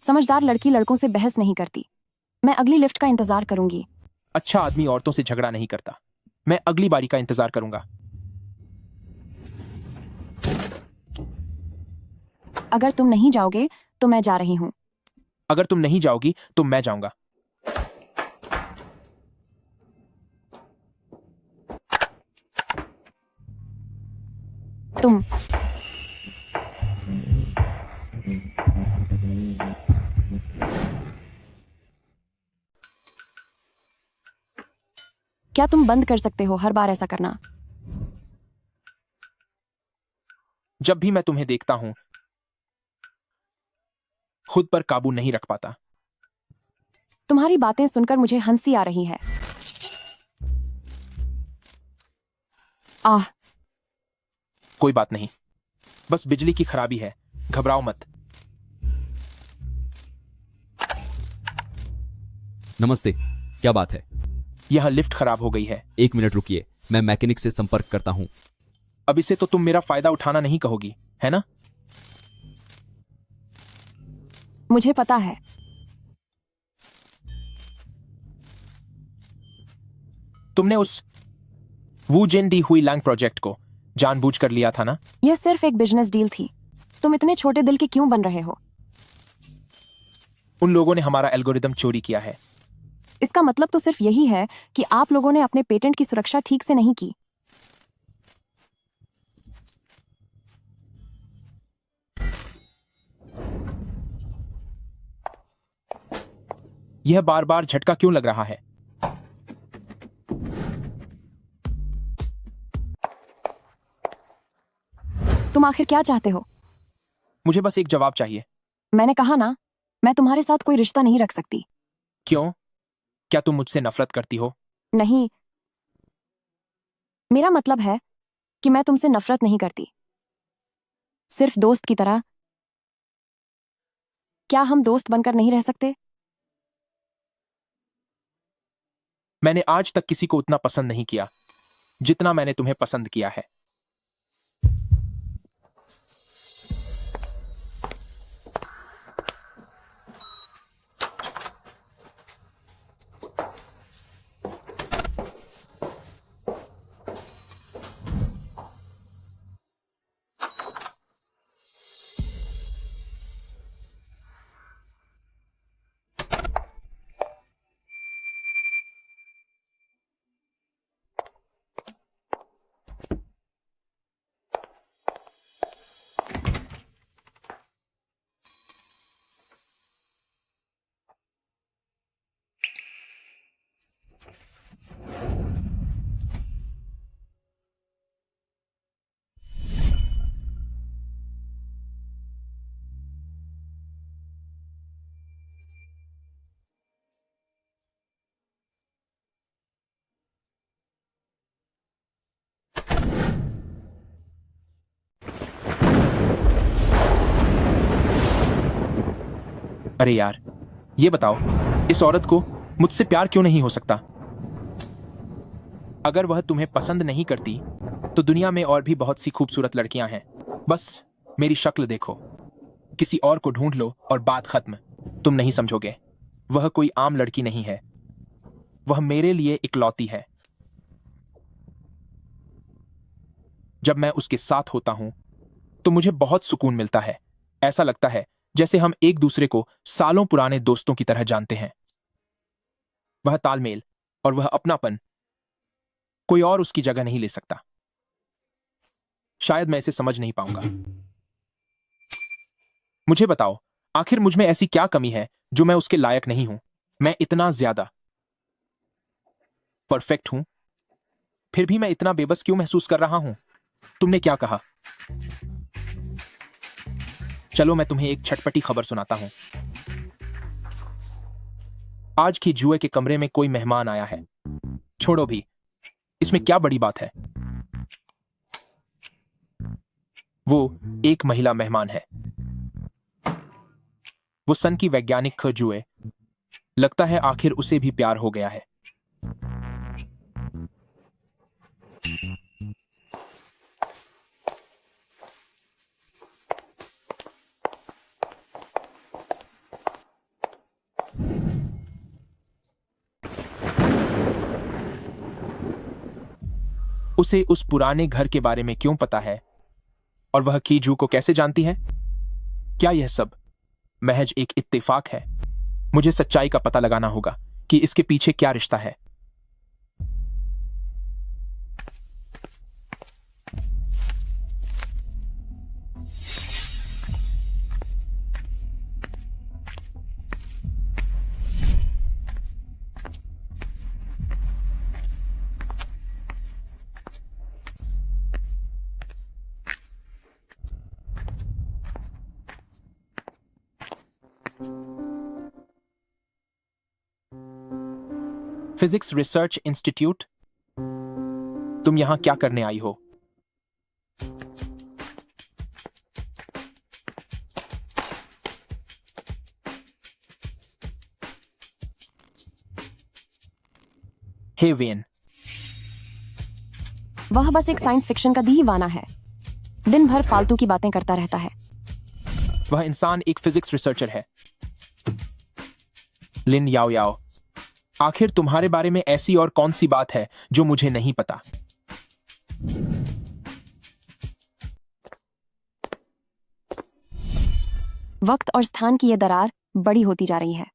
समझदार लड़की लड़कों से बहस नहीं करती। मैं अगली लिफ्ट का इंतजार करूंगी। अच्छा आदमी औरतों से झगड़ा नहीं करता। मैं अगली बारी का इंतजार करूंगा। अगर तुम नहीं जाओगे तो मैं जा रही हूँ। अगर तुम नहीं जाओगी तो मैं जाऊंगा। तुम क्या तुम बंद कर सकते हो हर बार ऐसा करना? जब भी मैं तुम्हें देखता हूं खुद पर काबू नहीं रख पाता। तुम्हारी बातें सुनकर मुझे हंसी आ रही है। आह, कोई बात नहीं, बस बिजली की खराबी है, घबराओ मत। नमस्ते, क्या बात है? यह लिफ्ट खराब हो गई है। 1 मिनट रुकिए, मैं मैकेनिक से संपर्क करता हूँ। अब इसे तो तुम मेरा फायदा उठाना नहीं कहोगी, है ना? मुझे पता है। तुमने उस वू जेन दी हुई लैंग प्रोजेक्ट को जानबूझकर लिया था ना? यह सिर्फ एक बिजनेस डील थी। तुम इतने छोटे दिल के क्यों बन रहे हो? उन लोगों ने हमारा एल्गोरिदम चोरी किया है। इसका मतलब तो सिर्फ यही है कि आप लोगों ने अपने पेटेंट की सुरक्षा ठीक से नहीं की। यह बार बार झटका क्यों लग रहा है? तुम आखिर क्या चाहते हो? मुझे बस एक जवाब चाहिए। मैंने कहा ना, मैं तुम्हारे साथ कोई रिश्ता नहीं रख सकती। क्यों? क्या तुम मुझसे नफरत करती हो? नहीं, मेरा मतलब है कि मैं तुमसे नफरत नहीं करती, सिर्फ दोस्त की तरह। क्या हम दोस्त बनकर नहीं रह सकते? मैंने आज तक किसी को उतना पसंद नहीं किया जितना मैंने तुम्हें पसंद किया है। अरे यार, ये बताओ, इस औरत को मुझसे प्यार क्यों नहीं हो सकता? अगर वह तुम्हें पसंद नहीं करती तो दुनिया में और भी बहुत सी खूबसूरत लड़कियां हैं। बस मेरी शक्ल देखो, किसी और को ढूंढ लो और बात खत्म। तुम नहीं समझोगे, वह कोई आम लड़की नहीं है, वह मेरे लिए इकलौती है। जब मैं उसके साथ होता हूं तो मुझे बहुत सुकून मिलता है। ऐसा लगता है जैसे हम एक दूसरे को सालों पुराने दोस्तों की तरह जानते हैं। वह तालमेल और वह अपनापन कोई और उसकी जगह नहीं ले सकता। शायद मैं इसे समझ नहीं पाऊंगा। मुझे बताओ, आखिर मुझ में ऐसी क्या कमी है जो मैं उसके लायक नहीं हूं? मैं इतना ज्यादा परफेक्ट हूं, फिर भी मैं इतना बेबस क्यों महसूस कर रहा हूं? तुमने क्या कहा? चलो मैं तुम्हें एक छटपटी खबर सुनाता हूं। आज की जुए के कमरे में कोई मेहमान आया है। छोड़ो भी, इसमें क्या बड़ी बात है? वो एक महिला मेहमान है। वो सन की वैज्ञानिक जुए। लगता है आखिर उसे भी प्यार हो गया है। उसे उस पुराने घर के बारे में क्यों पता है और वह कीजू को कैसे जानती है? क्या यह सब महज एक इत्तेफाक है? मुझे सच्चाई का पता लगाना होगा कि इसके पीछे क्या रिश्ता है। फिजिक्स रिसर्च इंस्टीट्यूट, तुम यहां क्या करने आई हो? हे वेन, वह बस एक साइंस फिक्शन का दीवाना है। दिन भर फालतू की बातें करता रहता है। वह इंसान एक फिजिक्स रिसर्चर है। लिन याओ याओ, आखिर तुम्हारे बारे में ऐसी और कौन सी बात है जो मुझे नहीं पता? वक्त और स्थान की यह दरार बड़ी होती जा रही है।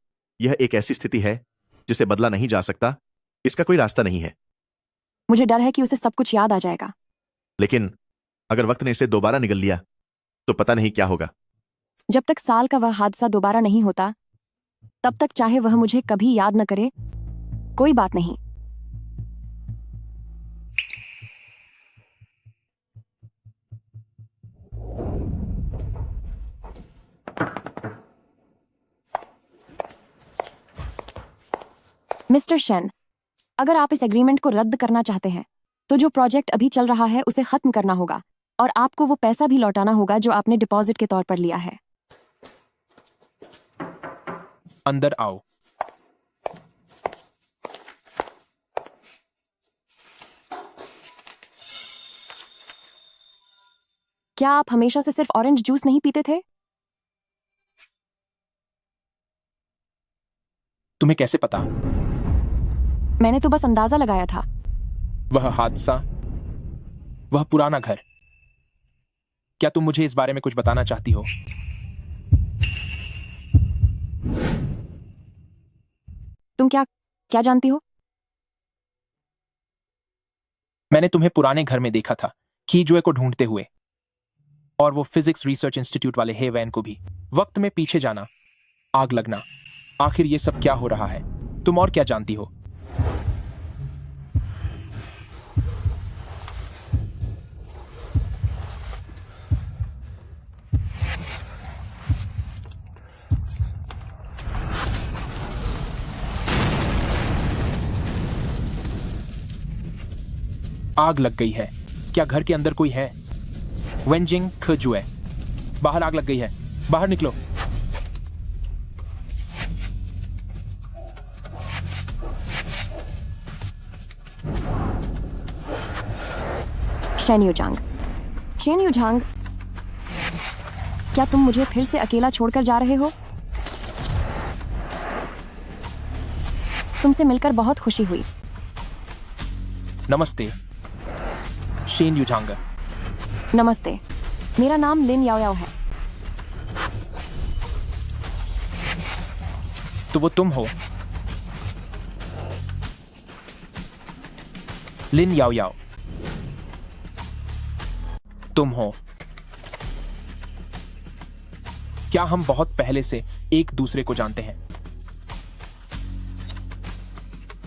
यह एक ऐसी स्थिति है जिसे बदला नहीं जा सकता। इसका कोई रास्ता नहीं है। मुझे डर है कि उसे सब कुछ याद आ जाएगा। लेकिन अगर वक्त ने इसे दोबारा निगल लिया तो पता नहीं क्या होगा। जब तक साल का वह हादसा दोबारा नहीं होता, तब तक चाहे वह मुझे कभी याद न करे, कोई बात नहीं। मिस्टर शेन, अगर आप इस एग्रीमेंट को रद्द करना चाहते हैं तो जो प्रोजेक्ट अभी चल रहा है उसे खत्म करना होगा और आपको वो पैसा भी लौटाना होगा जो आपने डिपॉजिट के तौर पर लिया है। अंदर आओ। क्या आप हमेशा से सिर्फ ऑरेंज जूस नहीं पीते थे? तुम्हें कैसे पता? मैंने तो बस अंदाजा लगाया था। वह हादसा, वह पुराना घर, क्या तुम मुझे इस बारे में कुछ बताना चाहती हो? तुम क्या जानती हो? मैंने तुम्हें पुराने घर में देखा था, कीजुए को ढूंढते हुए, और वो फिजिक्स रिसर्च इंस्टीट्यूट वाले हे वैन को भी। वक्त में पीछे जाना, आग लगना, आखिर ये सब क्या हो रहा है? तुम और क्या जानती हो? आग लग गई है। क्या घर के अंदर कोई है? वेंजिंग खजुए, बाहर आग लग गई है, बाहर निकलो। शेन युजांग, शेन युजांग, क्या तुम मुझे फिर से अकेला छोड़कर जा रहे हो? तुमसे मिलकर बहुत खुशी हुई। नमस्ते शेन युजांग। नमस्ते, मेरा नाम लिन याओ याओ है। तो वो तुम हो? लिन याओ याओ, तुम हो? क्या हम बहुत पहले से एक दूसरे को जानते हैं?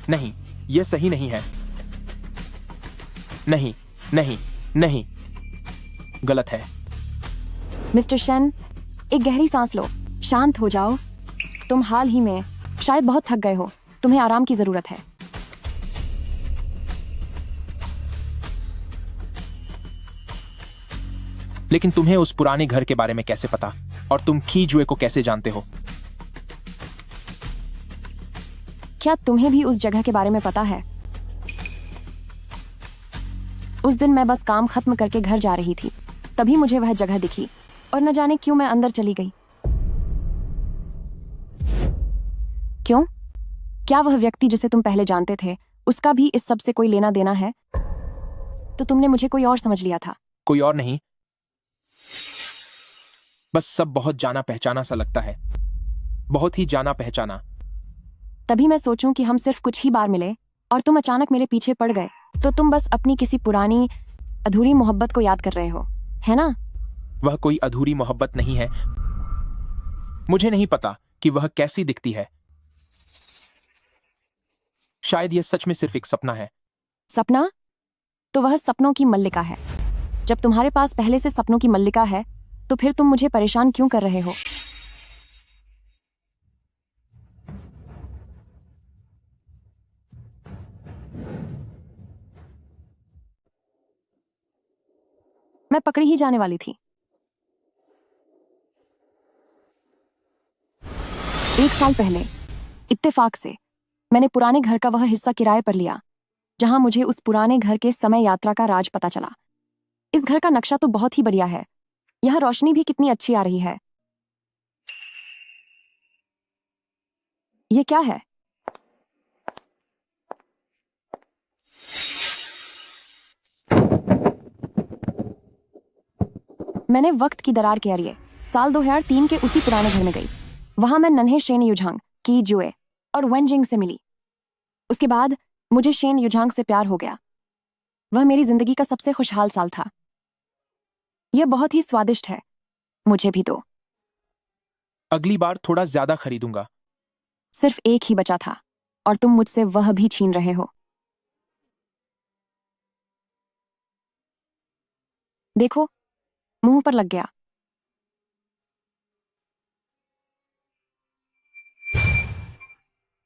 नहीं, यह सही नहीं है। नहीं नहीं नहीं, गलत है। मिस्टर शेन, एक गहरी सांस लो, शांत हो जाओ। तुम हाल ही में शायद बहुत थक गए हो, तुम्हें आराम की जरूरत है। लेकिन तुम्हें उस पुराने घर के बारे में कैसे पता? और तुम कीजुए को कैसे जानते हो? क्या तुम्हें भी उस जगह के बारे में पता है? उस दिन मैं बस काम खत्म करके घर जा रही थी, तभी मुझे वह जगह दिखी और न जाने क्यों मैं अंदर चली गई। क्यों? क्या वह व्यक्ति जिसे तुम पहले जानते थे, उसका भी इस सब से कोई लेना देना है? तो तुमने मुझे कोई और समझ लिया था। कोई और नहीं, बस सब बहुत जाना पहचाना सा लगता है, बहुत ही जाना पहचाना। तभी मैं सोचूं कि हम सिर्फ कुछ ही बार मिले और तुम अचानक मेरे पीछे पड़ गए, तो तुम बस अपनी किसी पुरानी अधूरी मोहब्बत को याद कर रहे हो, है ना? वह कोई अधूरी मोहब्बत नहीं है। मुझे नहीं पता कि वह कैसी दिखती है। शायद यह सच में सिर्फ एक सपना है। सपना? तो वह सपनों की मल्लिका है। जब तुम्हारे पास पहले से सपनों की मल्लिका है, तो फिर तुम मुझे परेशान क्यों कर रहे हो? मैं पकड़ी ही जाने वाली थी। 1 साल पहले इत्तेफाक से मैंने पुराने घर का वह हिस्सा किराए पर लिया जहां मुझे उस पुराने घर के समय यात्रा का राज पता चला। इस घर का नक्शा तो बहुत ही बढ़िया है। यहां रोशनी भी कितनी अच्छी आ रही है। ये क्या है? मैंने वक्त की दरार के जरिए साल 2003 के उसी पुराने घर में गई। वहां मैं नन्हे शेन युझांग, की जुए और वेनजिंग से मिली। उसके बाद मुझे शेन युझांग से प्यार हो गया। वह मेरी जिंदगी का सबसे खुशहाल साल था। यह बहुत ही स्वादिष्ट है, मुझे भी दो। अगली बार थोड़ा ज्यादा खरीदूंगा। सिर्फ एक ही बचा था और तुम मुझसे वह भी छीन रहे हो। देखो, मुंह पर लग गया।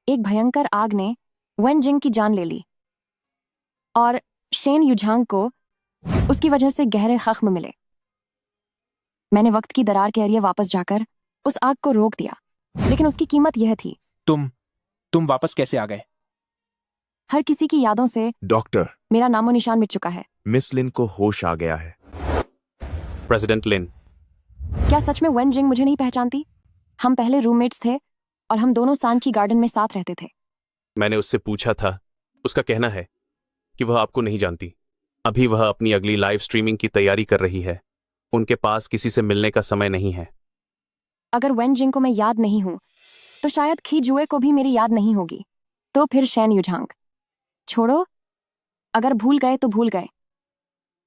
एक भयंकर आग ने वेनजिंग की जान ले ली और शेन युझांग को उसकी वजह से गहरे जख्म मिले। मैंने वक्त की दरार के जरिए वापस जाकर उस आग को रोक दिया, लेकिन उसकी कीमत यह थी। तुम वापस कैसे आ गए? हर किसी की यादों से डॉक्टर, मेरा नामो निशान मिट चुका है। मिस लिन को होश आ गया है। प्रेसिडेंट लिन, क्या सच में वेनजिंग मुझे नहीं पहचानती? हम पहले रूममेट्स थे और हम दोनों सान की गार्डन में साथ रहते थे। मैंने उससे पूछा था। उसका कहना है कि वह आपको नहीं जानती। अभी वह अपनी अगली लाइव स्ट्रीमिंग की तैयारी कर रही है। उनके पास किसी से मिलने का समय नहीं है। अगर वेनजिंग को मैं याद नहीं हूं, तो शायद खी जुए को भी मेरी याद नहीं होगी। तो फिर शेन युझांग। छोड़ो, अगर भूल गए तो भूल गए।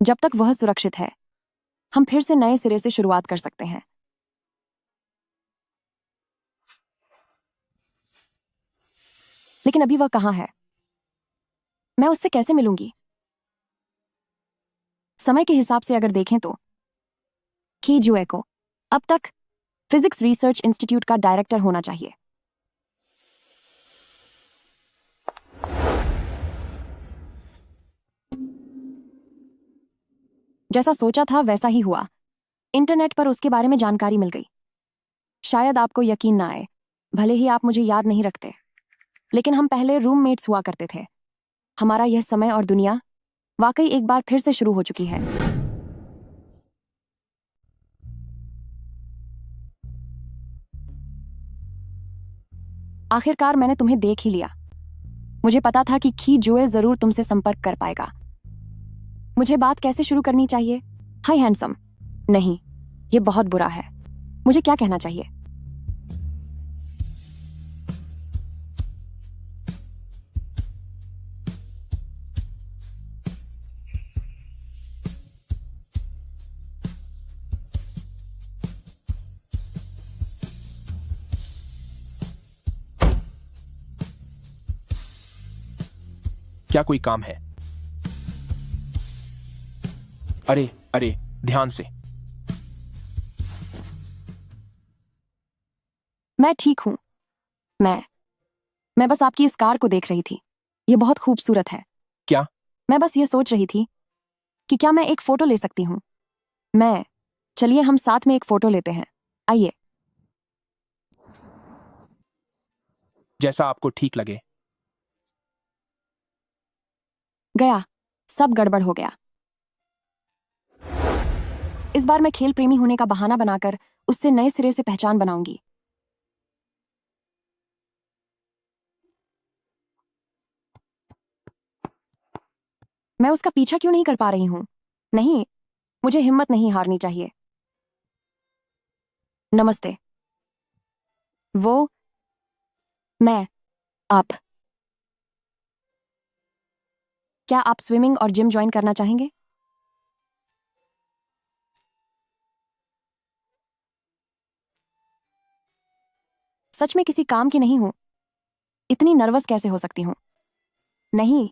जब तक वह सुरक्षित है, हम फिर से नए सिरे से शुरुआत कर सकते हैं। लेकिन अभी वह कहाँ है? मैं उससे कैसे मिलूंगी? समय के हिसाब से अगर देखें तो की जुए को अब तक फिजिक्स रिसर्च इंस्टीट्यूट का डायरेक्टर होना चाहिए। जैसा सोचा था वैसा ही हुआ। इंटरनेट पर उसके बारे में जानकारी मिल गई। शायद आपको यकीन ना आए, भले ही आप मुझे याद नहीं रखते, लेकिन हम पहले रूममेट्स हुआ करते थे। हमारा यह समय और दुनिया वाकई एक बार फिर से शुरू हो चुकी है। आखिरकार मैंने तुम्हें देख ही लिया। मुझे पता था कि खी जुए जरूर तुमसे संपर्क कर पाएगा। मुझे बात कैसे शुरू करनी चाहिए? हाय हैंडसम। नहीं, ये बहुत बुरा है। मुझे क्या कहना चाहिए? क्या कोई काम है? अरे अरे, ध्यान से। मैं ठीक हूं। मैं बस आपकी इस कार को देख रही थी। ये बहुत खूबसूरत है। क्या? मैं बस ये सोच रही थी कि क्या मैं एक फोटो ले सकती हूँ। चलिए हम साथ में एक फोटो लेते हैं। आइए। जैसा आपको ठीक लगे। गया, सब गड़बड़ हो गया। इस बार मैं खेल प्रेमी होने का बहाना बनाकर उससे नए सिरे से पहचान बनाऊंगी। मैं उसका पीछा क्यों नहीं कर पा रही हूं? नहीं, मुझे हिम्मत नहीं हारनी चाहिए। नमस्ते। वो, मैं, आप। क्या आप स्विमिंग और जिम ज्वाइन करना चाहेंगे? सच में किसी काम की नहीं हूं। इतनी नर्वस कैसे हो सकती हूं? नहीं,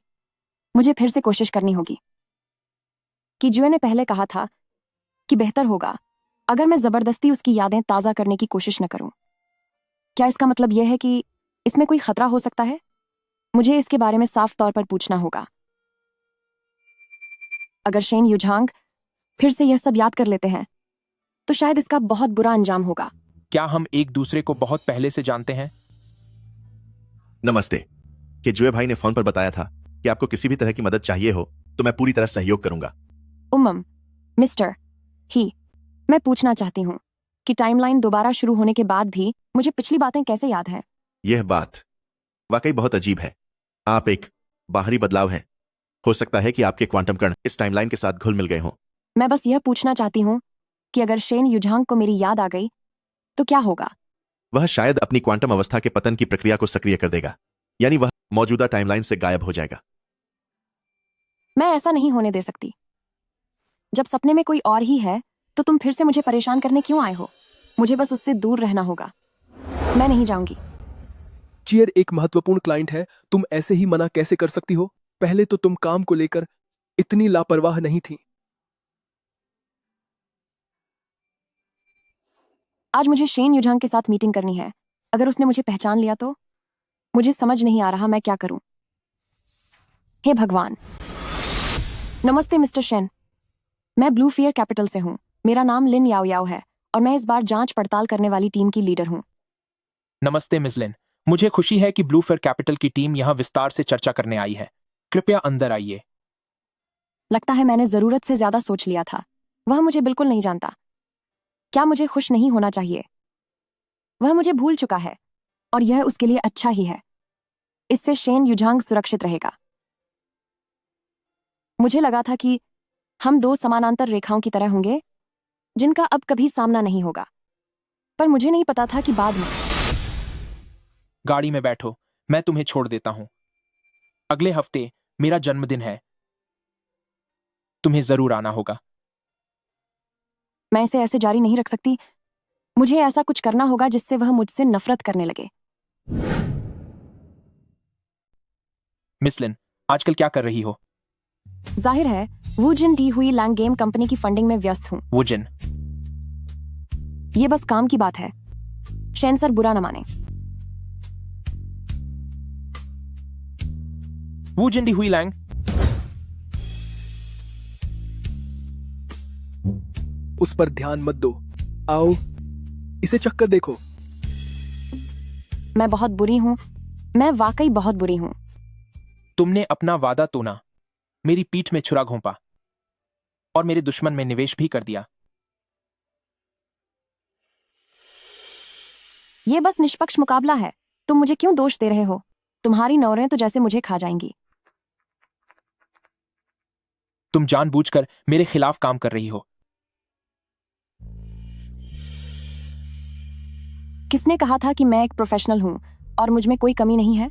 मुझे फिर से कोशिश करनी होगी। कि जुए ने पहले कहा था कि बेहतर होगा अगर मैं जबरदस्ती उसकी यादें ताजा करने की कोशिश न करूं। क्या इसका मतलब यह है कि इसमें कोई खतरा हो सकता है? मुझे इसके बारे में साफ तौर पर पूछना होगा। अगर शेन युझांग फिर से यह सब याद कर लेते हैं तो शायद इसका बहुत बुरा अंजाम होगा। क्या हम एक दूसरे को बहुत पहले से जानते हैं? नमस्ते। कि जुए भाई ने फोन पर बताया था कि आपको किसी भी तरह की मदद चाहिए हो तो मैं पूरी तरह सहयोग करूंगा। मिस्टर ही, मैं पूछना चाहती हूँ कि टाइमलाइन दोबारा शुरू होने के बाद भी मुझे पिछली बातें कैसे याद हैं? यह बात वाकई बहुत अजीब है। आप एक बाहरी बदलाव हैं। हो सकता है कि आपके क्वांटम कण इस टाइमलाइन के साथ घुल मिल गए हों। मैं बस यह पूछना चाहती हूँ कि अगर शेन युझांग को मेरी याद आ गई तो क्या होगा? वह शायद अपनी क्वांटम अवस्था के पतन की प्रक्रिया को सक्रिय कर देगा, यानी वह मौजूदा टाइमलाइन से गायब हो जाएगा। मैं ऐसा नहीं होने दे सकती। जब सपने में कोई और ही है तो तुम फिर से मुझे परेशान करने क्यों आए हो? मुझे बस उससे दूर रहना होगा। मैं नहीं जाऊंगी। चियर एक महत्वपूर्ण क्लाइंट है, तुम ऐसे ही मना कैसे कर सकती हो? पहले तो तुम काम को लेकर इतनी लापरवाह नहीं थी। आज मुझे शेन युझांग के साथ मीटिंग करनी है। अगर उसने मुझे पहचान लिया तो? मुझे समझ नहीं आ रहा मैं क्या करूं। हे भगवान। नमस्ते मिस्टर शेन। मैं ब्लू फियर कैपिटल से हूं। मेरा नाम लिन याओ याओ है और मैं इस बार जांच पड़ताल करने वाली टीम की लीडर हूं। नमस्ते मिस लिन। मुझे खुशी है कि ब्लूफेयर कैपिटल की टीम यहाँ विस्तार से चर्चा करने आई है। कृपया अंदर आइए। लगता है मैंने जरूरत से ज्यादा सोच लिया था। वह मुझे बिल्कुल नहीं जानता। क्या मुझे खुश नहीं होना चाहिए? वह मुझे भूल चुका है और यह उसके लिए अच्छा ही है। इससे शेन युझांग सुरक्षित रहेगा। मुझे लगा था कि हम दो समानांतर रेखाओं की तरह होंगे जिनका अब कभी सामना नहीं होगा, पर मुझे नहीं पता था कि बाद में। गाड़ी में बैठो, मैं तुम्हें छोड़ देता हूं। अगले हफ्ते मेरा जन्मदिन है, तुम्हें जरूर आना होगा। मैं इसे ऐसे जारी नहीं रख सकती। मुझे ऐसा कुछ करना होगा जिससे वह मुझसे नफरत करने लगे। मिस लिन, आजकल क्या कर रही हो? जाहिर है वू जिन डी हुई लैंग गेम कंपनी की फंडिंग में व्यस्त हूं। वुजिन, ये बस काम की बात है। शेन सर बुरा न माने। वुजिन दी हुई लैंग। उस पर ध्यान मत दो। आओ इसे चक्कर देखो। मैं बहुत बुरी हूं। मैं वाकई बहुत बुरी हूं। तुमने अपना वादा तोड़ा, मेरी पीठ में छुरा घोंपा और मेरे दुश्मन में निवेश भी कर दिया। ये बस निष्पक्ष मुकाबला है। तुम मुझे क्यों दोष दे रहे हो? तुम्हारी नौरें तो जैसे मुझे खा जाएंगी। तुम जानबूझकर मेरे खिलाफ काम कर रही हो। किसने कहा था कि मैं एक प्रोफेशनल हूं और मुझ में कोई कमी नहीं है?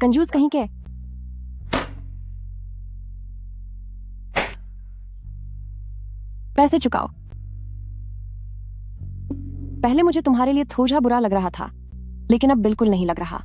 कंजूस कहीं के। पैसे चुकाओ। पहले मुझे तुम्हारे लिए थोड़ा बुरा लग रहा था, लेकिन अब बिल्कुल नहीं लग रहा।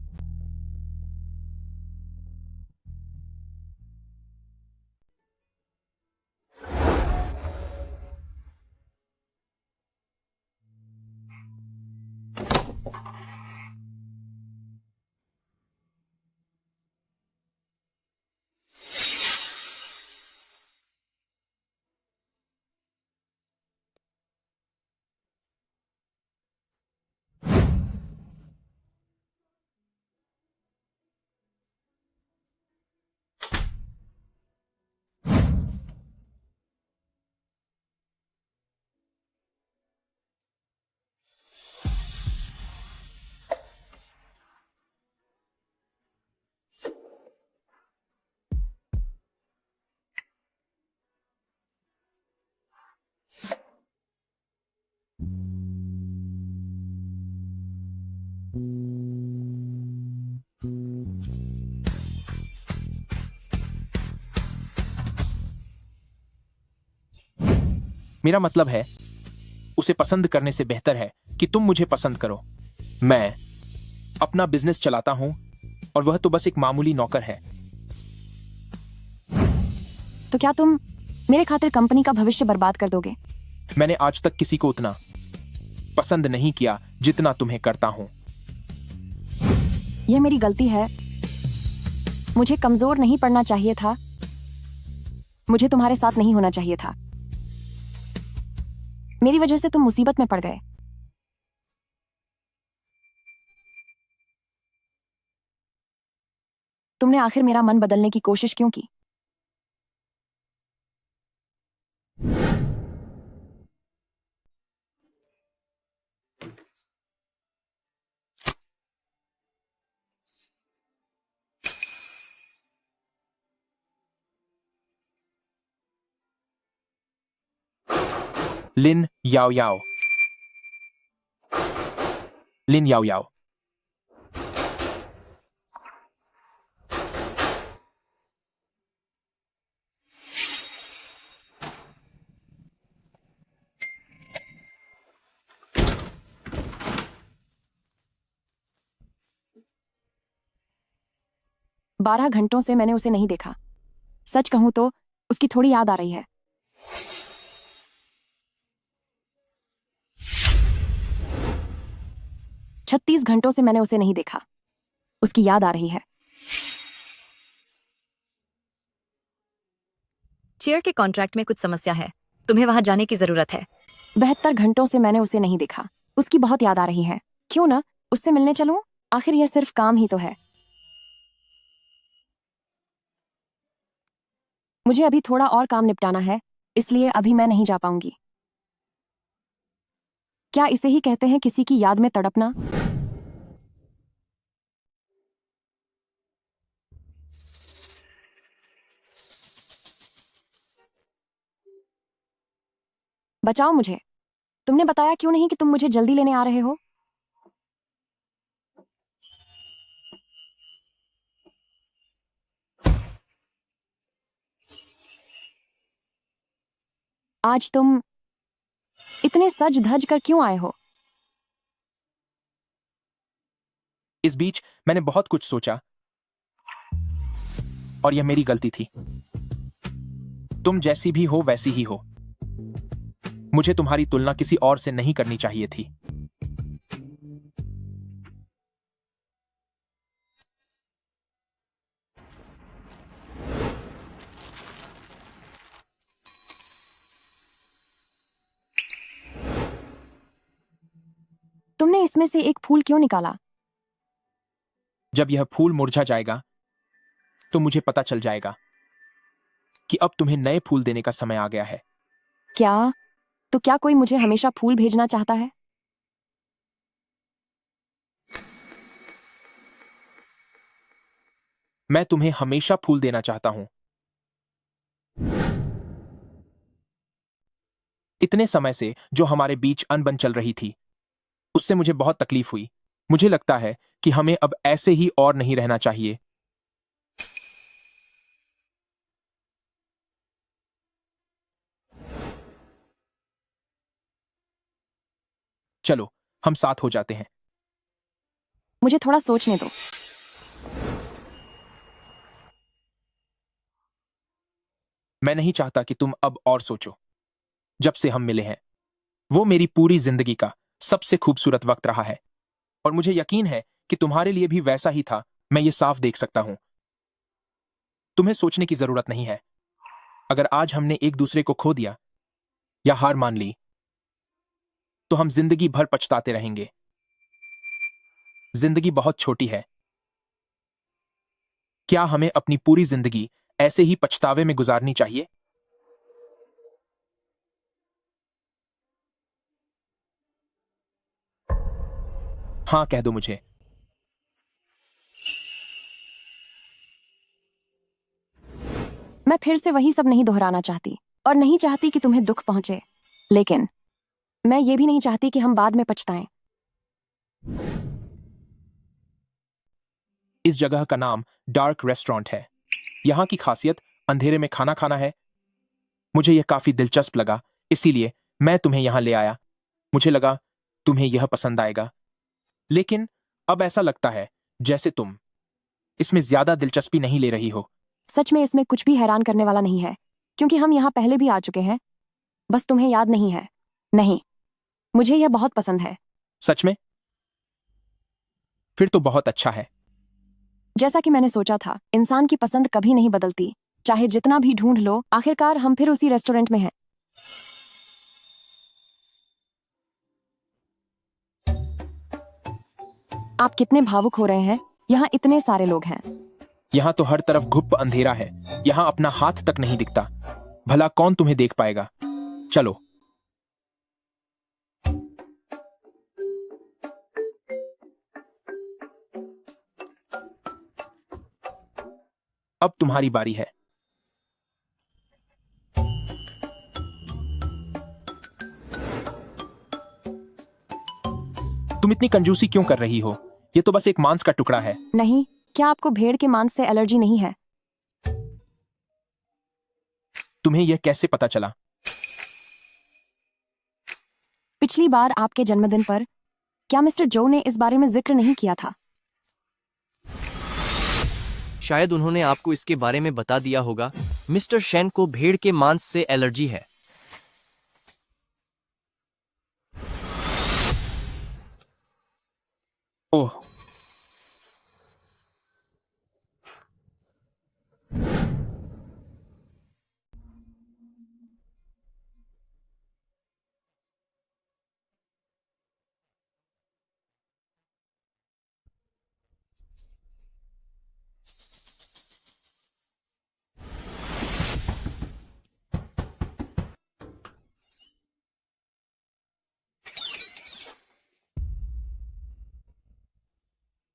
मेरा मतलब है, उसे पसंद करने से बेहतर है कि तुम मुझे पसंद करो। मैं अपना बिजनेस चलाता हूं और वह तो बस एक मामूली नौकर है। तो क्या तुम मेरे खातिर कंपनी का भविष्य बर्बाद कर दोगे? मैंने आज तक किसी को उतना पसंद नहीं किया जितना तुम्हें करता हूं। यह मेरी गलती है। मुझे कमजोर नहीं पड़ना चाहिए था। मुझे तुम्हारे साथ नहीं होना चाहिए था। मेरी वजह से तुम मुसीबत में पड़ गए। तुमने आखिर मेरा मन बदलने की कोशिश क्यों की? लिन याओ याओ। लिन याओ याओ। 12 घंटों से मैंने उसे नहीं देखा। सच कहूं तो उसकी थोड़ी याद आ रही है। छत्तीस घंटों से मैंने उसे नहीं देखा। उसकी याद आ रही है। चेयर के कॉन्ट्रैक्ट में कुछ समस्या है। तुम्हें वहां जाने की जरूरत है। 72 घंटों से मैंने उसे नहीं देखा। उसकी बहुत याद आ रही है। क्यों ना उससे मिलने चलूं? आखिर यह सिर्फ काम ही तो है। मुझे अभी थोड़ा और काम निपटाना है, इसलिए अभी मैं नहीं जा पाऊंगी। क्या इसे ही कहते हैं किसी की याद में तड़पना? बचाओ मुझे। तुमने बताया क्यों नहीं कि तुम मुझे जल्दी लेने आ रहे हो? आज तुम इतने सज धज कर क्यों आए हो? इस बीच मैंने बहुत कुछ सोचा और यह मेरी गलती थी। तुम जैसी भी हो वैसी ही हो। मुझे तुम्हारी तुलना किसी और से नहीं करनी चाहिए थी। तुमने इसमें से एक फूल क्यों निकाला? जब यह फूल मुरझा जाएगा तो मुझे पता चल जाएगा कि अब तुम्हें नए फूल देने का समय आ गया है। क्या? तो क्या कोई मुझे हमेशा फूल भेजना चाहता है? मैं तुम्हें हमेशा फूल देना चाहता हूं। इतने समय से जो हमारे बीच अनबन चल रही थी, उससे मुझे बहुत तकलीफ हुई। मुझे लगता है कि हमें अब ऐसे ही और नहीं रहना चाहिए। चलो हम साथ हो जाते हैं। मुझे थोड़ा सोचने दो। मैं नहीं चाहता कि तुम अब और सोचो। जब से हम मिले हैं, वो मेरी पूरी जिंदगी का सबसे खूबसूरत वक्त रहा है और मुझे यकीन है कि तुम्हारे लिए भी वैसा ही था। मैं ये साफ देख सकता हूं। तुम्हें सोचने की जरूरत नहीं है। अगर आज हमने एक दूसरे को खो दिया या हार मान ली तो हम जिंदगी भर पछताते रहेंगे। जिंदगी बहुत छोटी है। क्या हमें अपनी पूरी जिंदगी ऐसे ही पछतावे में गुजारनी चाहिए? हाँ कह दो मुझे। मैं फिर से वही सब नहीं दोहराना चाहती और नहीं चाहती कि तुम्हें दुख पहुंचे, लेकिन मैं ये भी नहीं चाहती कि हम बाद में पछताएं। इस जगह का नाम डार्क रेस्टोरेंट है। यहाँ की खासियत अंधेरे में खाना खाना है। मुझे यह काफी दिलचस्प लगा, इसीलिए मैं तुम्हें यहां ले आया, मुझे लगा तुम्हें यह पसंद आएगा, लेकिन अब ऐसा लगता है जैसे तुम इसमें ज्यादा दिलचस्पी नहीं ले रही हो। सच में इसमें कुछ भी हैरान करने वाला नहीं है, क्योंकि हम यहाँ पहले भी आ चुके हैं। बस तुम्हें याद नहीं है। नहीं, मुझे यह बहुत पसंद है। सच में? फिर तो बहुत अच्छा है। जैसा कि मैंने सोचा था, इंसान की पसंद कभी नहीं बदलती, चाहे जितना भी ढूंढ लो। आखिरकार हम फिर उसी रेस्टोरेंट में हैं। आप कितने भावुक हो रहे हैं। यहाँ इतने सारे लोग हैं। यहाँ तो हर तरफ घुप अंधेरा है, यहाँ अपना हाथ तक नहीं दिखता। भला कौन तुम्हें देख पाएगा? चलो। अब तुम्हारी बारी है। तुम इतनी कंजूसी क्यों कर रही हो? ये तो बस एक मांस का टुकड़ा है। नहीं, क्या आपको भेड़ के मांस से एलर्जी नहीं है? तुम्हें यह कैसे पता चला? पिछली बार आपके जन्मदिन पर क्या मिस्टर जो ने इस बारे में जिक्र नहीं किया था? शायद उन्होंने आपको इसके बारे में बता दिया होगा। मिस्टर शेन को भेड़ के मांस से एलर्जी है। ओह,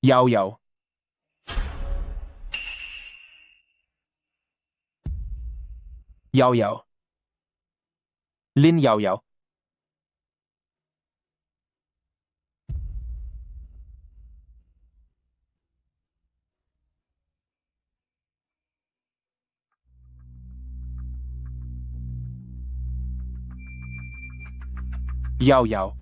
याओ याओ। याओ याओ। लिन याओ याओ। याओ याओ।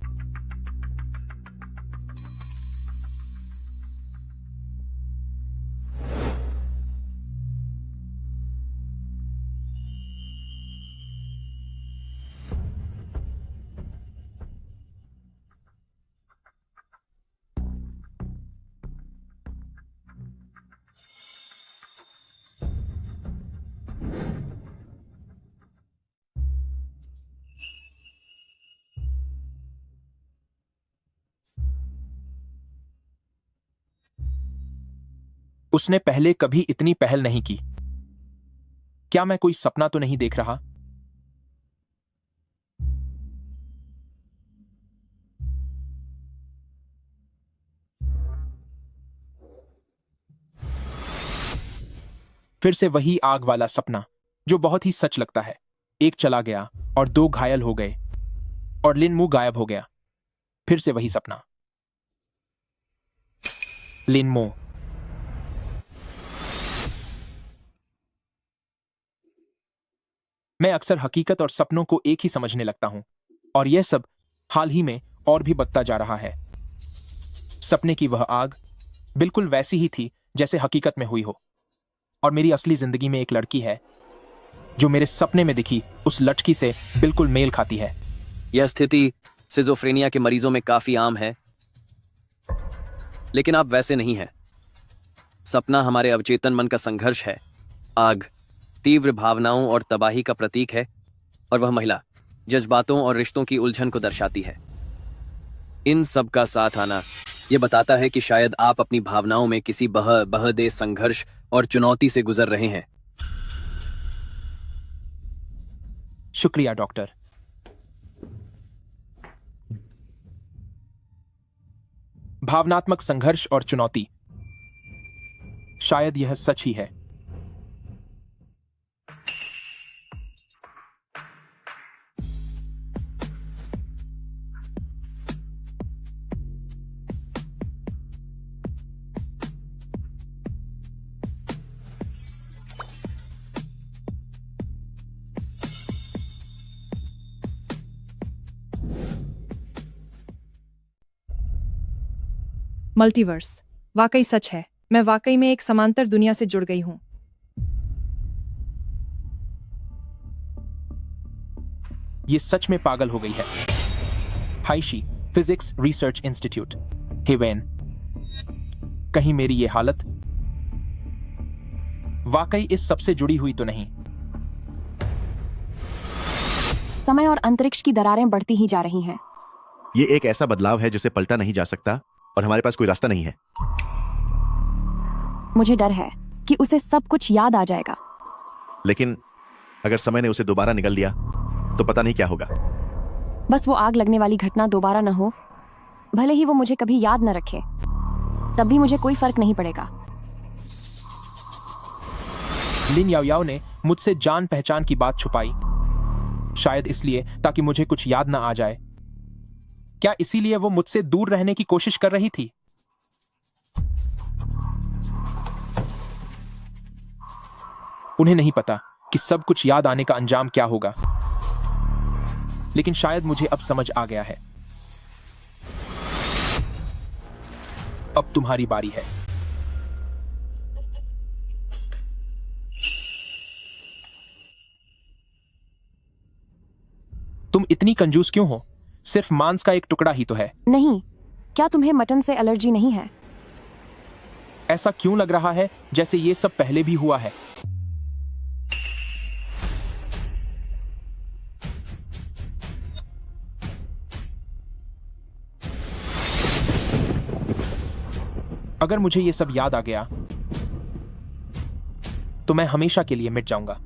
उसने पहले कभी इतनी पहल नहीं की। क्या मैं कोई सपना तो नहीं देख रहा? फिर से वही आग वाला सपना जो बहुत ही सच लगता है। एक चला गया और दो घायल हो गए और लिन मू गायब हो गया। फिर से वही सपना। लिन मू। मैं अक्सर हकीकत और सपनों को एक ही समझने लगता हूं, और यह सब हाल ही में और भी बढ़ता जा रहा है। सपने की वह आग बिल्कुल वैसी ही थी जैसे हकीकत में हुई हो, और मेरी असली जिंदगी में एक लड़की है जो मेरे सपने में दिखी उस लड़की से बिल्कुल मेल खाती है। यह स्थिति सिजोफ्रेनिया के मरीजों में काफी आम है, लेकिन आप वैसे नहीं हैं। सपना हमारे अवचेतन मन का संघर्ष है। आग तीव्र भावनाओं और तबाही का प्रतीक है, और वह महिला जज्बातों और रिश्तों की उलझन को दर्शाती है। इन सब का साथ आना यह बताता है कि शायद आप अपनी भावनाओं में किसी बहदे संघर्ष और चुनौती से गुजर रहे हैं। शुक्रिया डॉक्टर। भावनात्मक संघर्ष और चुनौती, शायद यह सच ही है। मल्टीवर्स वाकई सच है। मैं वाकई में एक समांतर दुनिया से जुड़ गई हूँ। ये सच में पागल हो गई है। हाइशी फिजिक्स रिसर्च इंस्टीट्यूट, हेवेन। कहीं मेरी ये हालत वाकई इस सबसे जुड़ी हुई तो नहीं? समय और अंतरिक्ष की दरारें बढ़ती ही जा रही हैं। ये एक ऐसा बदलाव है जिसे पलटा नहीं जा सकता और हमारे पास कोई रास्ता नहीं है। मुझे डर है कि उसे सब कुछ याद आ जाएगा। लेकिन अगर समय ने उसे दोबारा निगल लिया तो पता नहीं क्या होगा। बस वो आग लगने वाली घटना दोबारा न हो। भले ही वो मुझे कभी याद न रखे, तब भी मुझे कोई फर्क नहीं पड़ेगा। लिन याओयाओ ने मुझसे जान पहचान की बात छुपाई, शायद इसलिए ताकि मुझे कुछ याद ना आ जाए। क्या इसीलिए वो मुझसे दूर रहने की कोशिश कर रही थी? उन्हें नहीं पता कि सब कुछ याद आने का अंजाम क्या होगा, लेकिन शायद मुझे अब समझ आ गया है। अब तुम्हारी बारी है। तुम इतनी कंजूस क्यों हो? सिर्फ मांस का एक टुकड़ा ही तो है। नहीं, क्या तुम्हें मटन से एलर्जी नहीं है? ऐसा क्यों लग रहा है जैसे ये सब पहले भी हुआ है? अगर मुझे ये सब याद आ गया तो मैं हमेशा के लिए मिट जाऊंगा।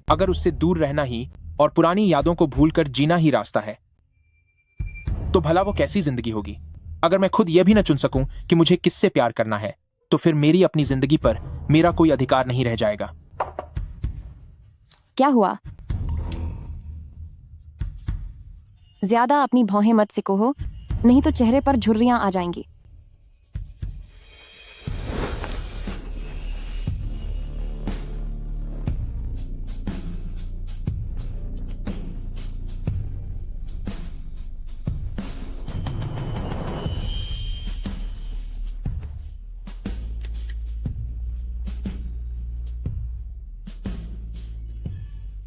अगर उससे दूर रहना ही और पुरानी यादों को भूलकर जीना ही रास्ता है, तो भला वो कैसी जिंदगी होगी? अगर मैं खुद यह भी न चुन सकूं कि मुझे किससे प्यार करना है, तो फिर मेरी अपनी जिंदगी पर मेरा कोई अधिकार नहीं रह जाएगा। क्या हुआ? ज्यादा अपनी भौहें मत सिकोहो, नहीं तो चेहरे पर झुर्रियां आ जाएंगी।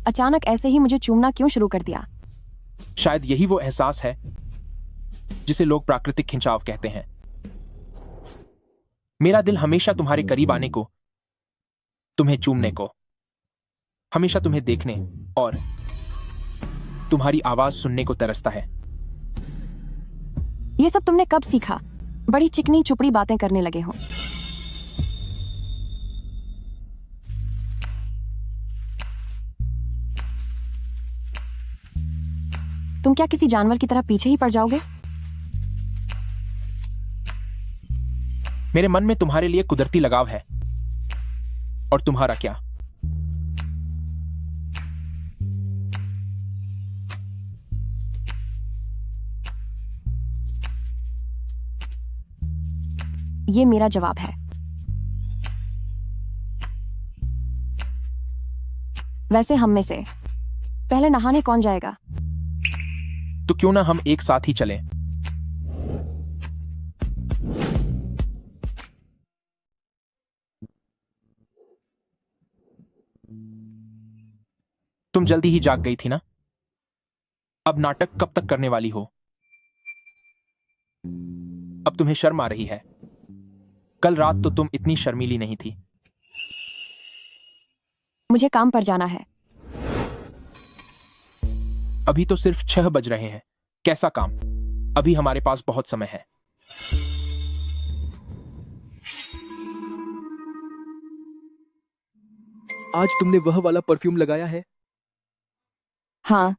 अचानक ऐसे ही मुझे चूमना क्यों शुरू कर दिया? शायद यही वो एहसास है जिसे लोग प्राकृतिक खिंचाव कहते हैं। मेरा दिल हमेशा तुम्हारे करीब आने को, तुम्हें चूमने को, हमेशा तुम्हें देखने और तुम्हारी आवाज सुनने को तरसता है। ये सब तुमने कब सीखा? बड़ी चिकनी चुपड़ी बातें करने लगे हो। तुम क्या किसी जानवर की तरह पीछे ही पड़ जाओगे? मेरे मन में तुम्हारे लिए कुदरती लगाव है, और तुम्हारा क्या? ये मेरा जवाब है। वैसे हम में से पहले नहाने कौन जाएगा? तो क्यों ना हम एक साथ ही चलें? तुम जल्दी ही जाग गई थी ना? अब नाटक कब तक करने वाली हो? अब तुम्हें शर्म आ रही है? कल रात तो तुम इतनी शर्मीली नहीं थी। मुझे काम पर जाना है। अभी तो सिर्फ 6 बज रहे हैं। कैसा काम? अभी हमारे पास बहुत समय है। आज तुमने वह वाला परफ्यूम लगाया है? हाँ।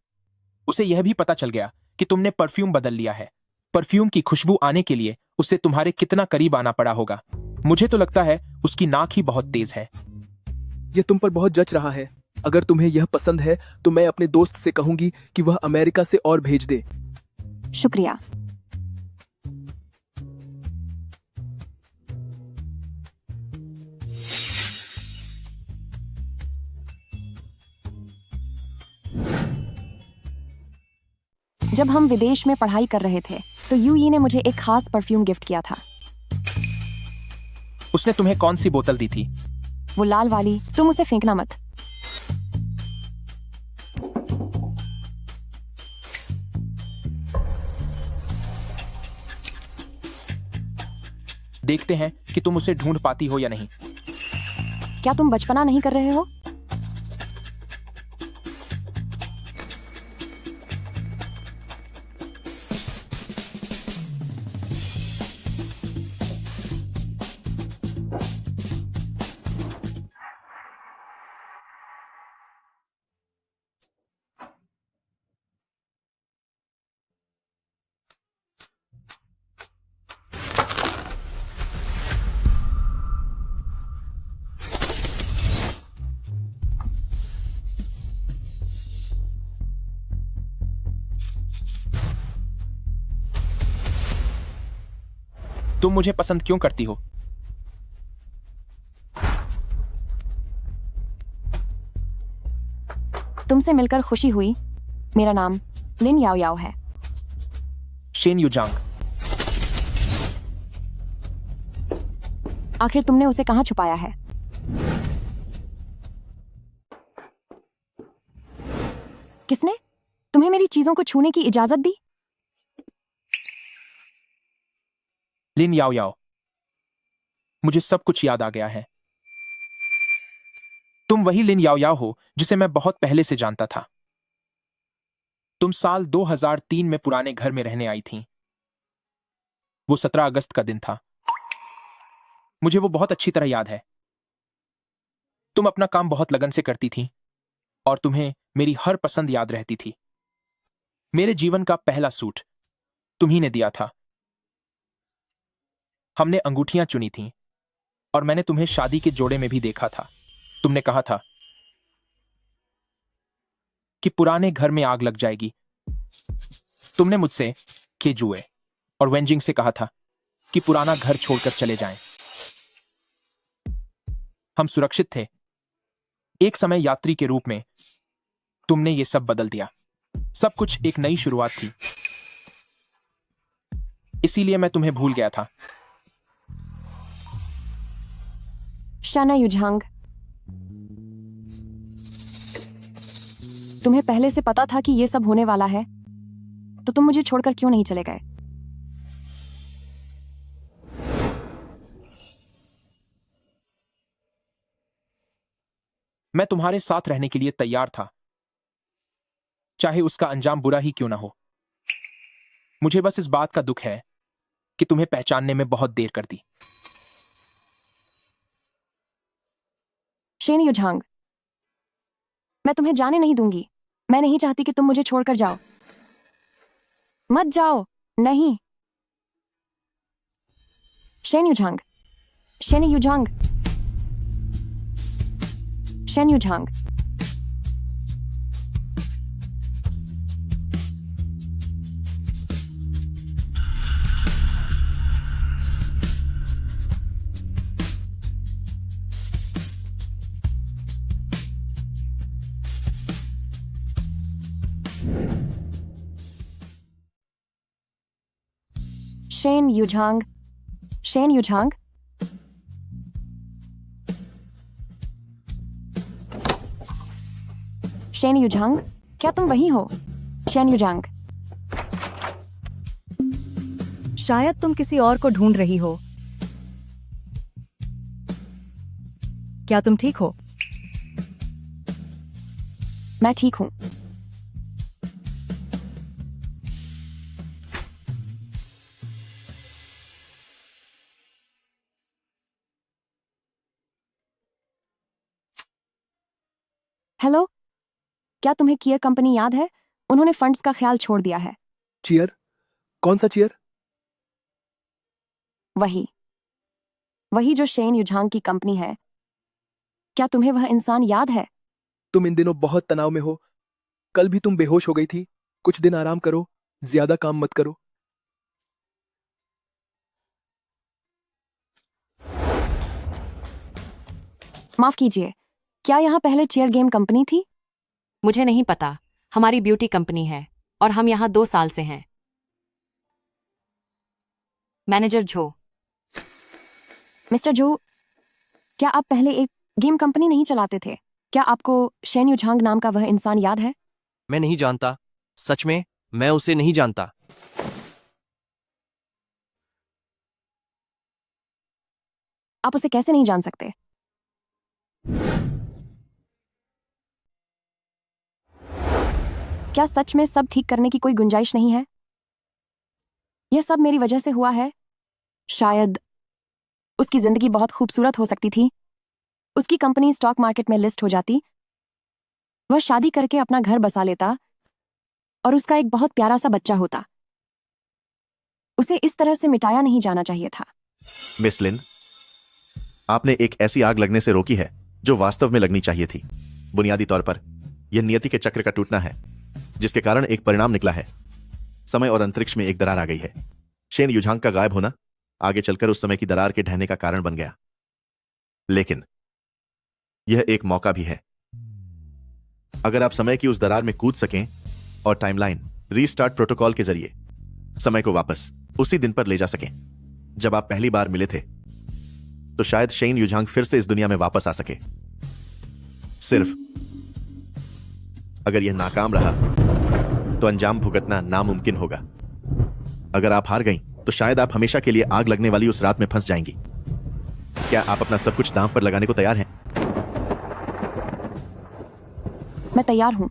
उसे यह भी पता चल गया कि तुमने परफ्यूम बदल लिया है। परफ्यूम की खुशबू आने के लिए उसे तुम्हारे कितना करीब आना पड़ा होगा। मुझे तो लगता है उसकी नाक ही बहुत तेज है। यह तुम पर बहुत जच रहा है। अगर तुम्हें यह पसंद है तो मैं अपने दोस्त से कहूंगी कि वह अमेरिका से और भेज दे। शुक्रिया। जब हम विदेश में पढ़ाई कर रहे थे तो यूई ने मुझे एक खास परफ्यूम गिफ्ट किया था। उसने तुम्हें कौन सी बोतल दी थी? वो लाल वाली। तुम उसे फेंकना मत। देखते हैं कि तुम उसे ढूंढ पाती हो या नहीं। क्या तुम बचपना नहीं कर रहे हो? तुम मुझे पसंद क्यों करती हो? तुमसे मिलकर खुशी हुई। मेरा नाम लिन याओ याओ है। शेन युजांग। आखिर तुमने उसे कहाँ छुपाया है? किसने तुम्हें मेरी चीजों को छूने की इजाजत दी? लिन याओ याओ, मुझे सब कुछ याद आ गया है। तुम वही लिन याओ याओ हो जिसे मैं बहुत पहले से जानता था। तुम साल 2003 में पुराने घर में रहने आई थीं। वो 17 अगस्त का दिन था। मुझे वो बहुत अच्छी तरह याद है। तुम अपना काम बहुत लगन से करती थीं और तुम्हें मेरी हर पसंद याद रहती थी। मेरे जीवन का पहला सूट तुम्ही ने दिया था। हमने अंगूठियां चुनी थीं और मैंने तुम्हें शादी के जोड़े में भी देखा था। तुमने कहा था कि पुराने घर में आग लग जाएगी। तुमने मुझसे केजुए और वेंजिंग से कहा था कि पुराना घर छोड़कर चले जाएं। हम सुरक्षित थे। एक समय यात्री के रूप में तुमने ये सब बदल दिया। सब कुछ एक नई शुरुआत थी, इसीलिए मैं तुम्हें भूल गया था। शाना युझांग, तुम्हें पहले से पता था कि ये सब होने वाला है, तो तुम मुझे छोड़कर क्यों नहीं चले गए? मैं तुम्हारे साथ रहने के लिए तैयार था, चाहे उसका अंजाम बुरा ही क्यों ना हो। मुझे बस इस बात का दुख है कि तुम्हें पहचानने में बहुत देर कर दी। शेन युझांग, मैं तुम्हें जाने नहीं दूंगी। मैं नहीं चाहती कि तुम मुझे छोड़कर जाओ। मत जाओ। नहीं। Shen Yuzhang, Shen Yuzhang, Shen Yuzhang. Shen Yuzhang, Shen Yuzhang. Shen Yuzhang, क्या तुम वही हो? Shen Yuzhang. शायद तुम किसी और को ढूंढ रही हो। क्या तुम ठीक हो? मैं ठीक हूं। हेलो, क्या तुम्हें कियर कंपनी याद है? उन्होंने फंड्स का ख्याल छोड़ दिया है। चीयर? कौन सा चीयर? वही वही जो शेन युझांग की कंपनी है। क्या तुम्हें वह इंसान याद है? तुम इन दिनों बहुत तनाव में हो। कल भी तुम बेहोश हो गई थी। कुछ दिन आराम करो, ज्यादा काम मत करो। माफ कीजिए, क्या यहाँ पहले चेयर गेम कंपनी थी? मुझे नहीं पता। हमारी ब्यूटी कंपनी है और हम यहाँ 2 साल से हैं। मैनेजर झो। मिस्टर झो, क्या आप पहले एक गेम कंपनी नहीं चलाते थे? क्या आपको शेन युझांग नाम का वह इंसान याद है? मैं नहीं जानता, सच में मैं उसे नहीं जानता। आप उसे कैसे नहीं जान सकते? क्या सच में सब ठीक करने की कोई गुंजाइश नहीं है? यह सब मेरी वजह से हुआ है। शायद उसकी जिंदगी बहुत खूबसूरत हो सकती थी, उसकी कंपनी स्टॉक मार्केट में लिस्ट हो जाती, वह शादी करके अपना घर बसा लेता और उसका एक बहुत प्यारा सा बच्चा होता। उसे इस तरह से मिटाया नहीं जाना चाहिए था। मिस लिन, आपने एक ऐसी आग लगने से रोकी है जो वास्तव में लगनी चाहिए थी। बुनियादी तौर पर यह नियति के चक्र का टूटना है, जिसके कारण एक परिणाम निकला है। समय और अंतरिक्ष में एक दरार आ गई है। शेन युझांग का गायब होना आगे चलकर उस समय की दरार के ढहने का कारण बन गया, लेकिन यह एक मौका भी है। अगर आप समय की उस दरार में कूद सकें और टाइमलाइन रीस्टार्ट प्रोटोकॉल के जरिए समय को वापस उसी दिन पर ले जा सकें जब आप पहली बार मिले थे, तो शायद शेन युझांग फिर से इस दुनिया में वापस आ सके। सिर्फ अगर यह नाकाम रहा तो अंजाम भुगतना नामुमकिन होगा। अगर आप हार गईं तो शायद आप हमेशा के लिए आग लगने वाली उस रात में फंस जाएंगी। क्या आप अपना सब कुछ दांव पर लगाने को तैयार हैं? मैं तैयार हूं।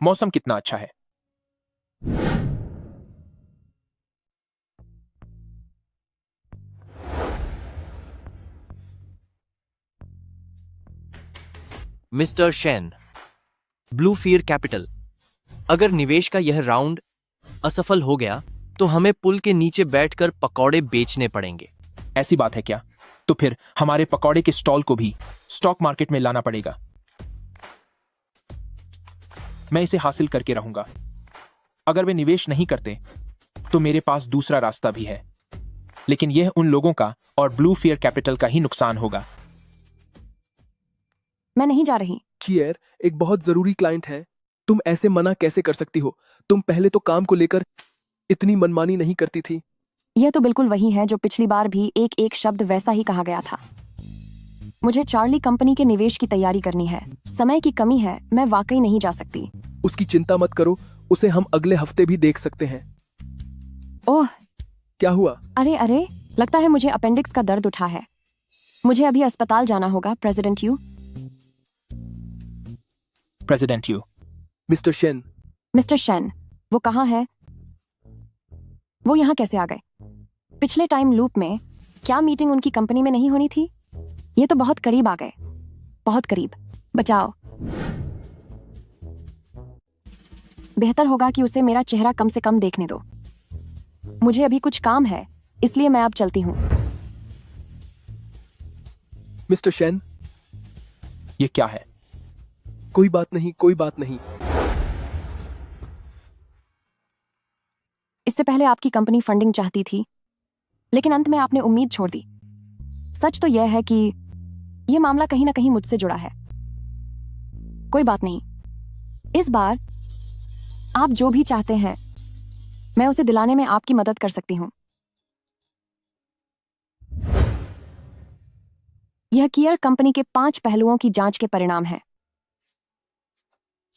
मौसम कितना अच्छा है। Mister Shane, blue fear capital, अगर निवेश का यह राउंड असफल हो गया तो हमें पुल के नीचे बैठकर पकौड़े बेचने पड़ेंगे। ऐसी बात है क्या? तो फिर हमारे पकौड़े के स्टॉल को भी स्टॉक मार्केट में लाना पड़ेगा। मैं इसे हासिल करके रहूंगा। अगर वे निवेश नहीं करते तो मेरे पास दूसरा रास्ता भी है, लेकिन यह उन लोगों का और ब्लू फियर कैपिटल का ही नुकसान होगा। मैं नहीं जा रही। चियर एक बहुत जरूरी क्लाइंट है। तुम ऐसे मना कैसे कर सकती हो? तुम पहले तो काम को लेकर इतनी मनमानी नहीं करती थी। यह तो बिल्कुल वही है जो पिछली बार भी एक एक शब्द वैसा ही कहा गया था। मुझे चार्ली कंपनी के निवेश की तैयारी करनी है। समय की कमी है, मैं वाकई नहीं जा सकती। उसकी चिंता मत करो, उसे हम अगले हफ्ते भी देख सकते हैं। ओह, क्या हुआ? अरे अरे, लगता है मुझे अपेंडिक्स का दर्द उठा है। मुझे अभी अस्पताल जाना होगा। President you. President you. Mister Shane. Mister Shane, वो कहाँ है? वो यहाँ कैसे आ गए? पिछले टाइम लूप में क्या मीटिंग उनकी कंपनी में नहीं होनी थी? ये तो बहुत करीब आ गए, बहुत करीब। बचाओ। बेहतर होगा कि उसे मेरा चेहरा कम से कम देखने दो। मुझे अभी कुछ काम है, इसलिए मैं अब चलती हूँ। Mister Shane. ये क्या है? कोई बात नहीं, कोई बात नहीं। इससे पहले आपकी कंपनी फंडिंग चाहती थी, लेकिन अंत में आपने उम्मीद छोड़ दी। सच तो यह है कि यह मामला कहीं ना कहीं मुझसे जुड़ा है। कोई बात नहीं, इस बार आप जो भी चाहते हैं मैं उसे दिलाने में आपकी मदद कर सकती हूं। यह कियर कंपनी के 5 पहलुओं की जांच के परिणाम है।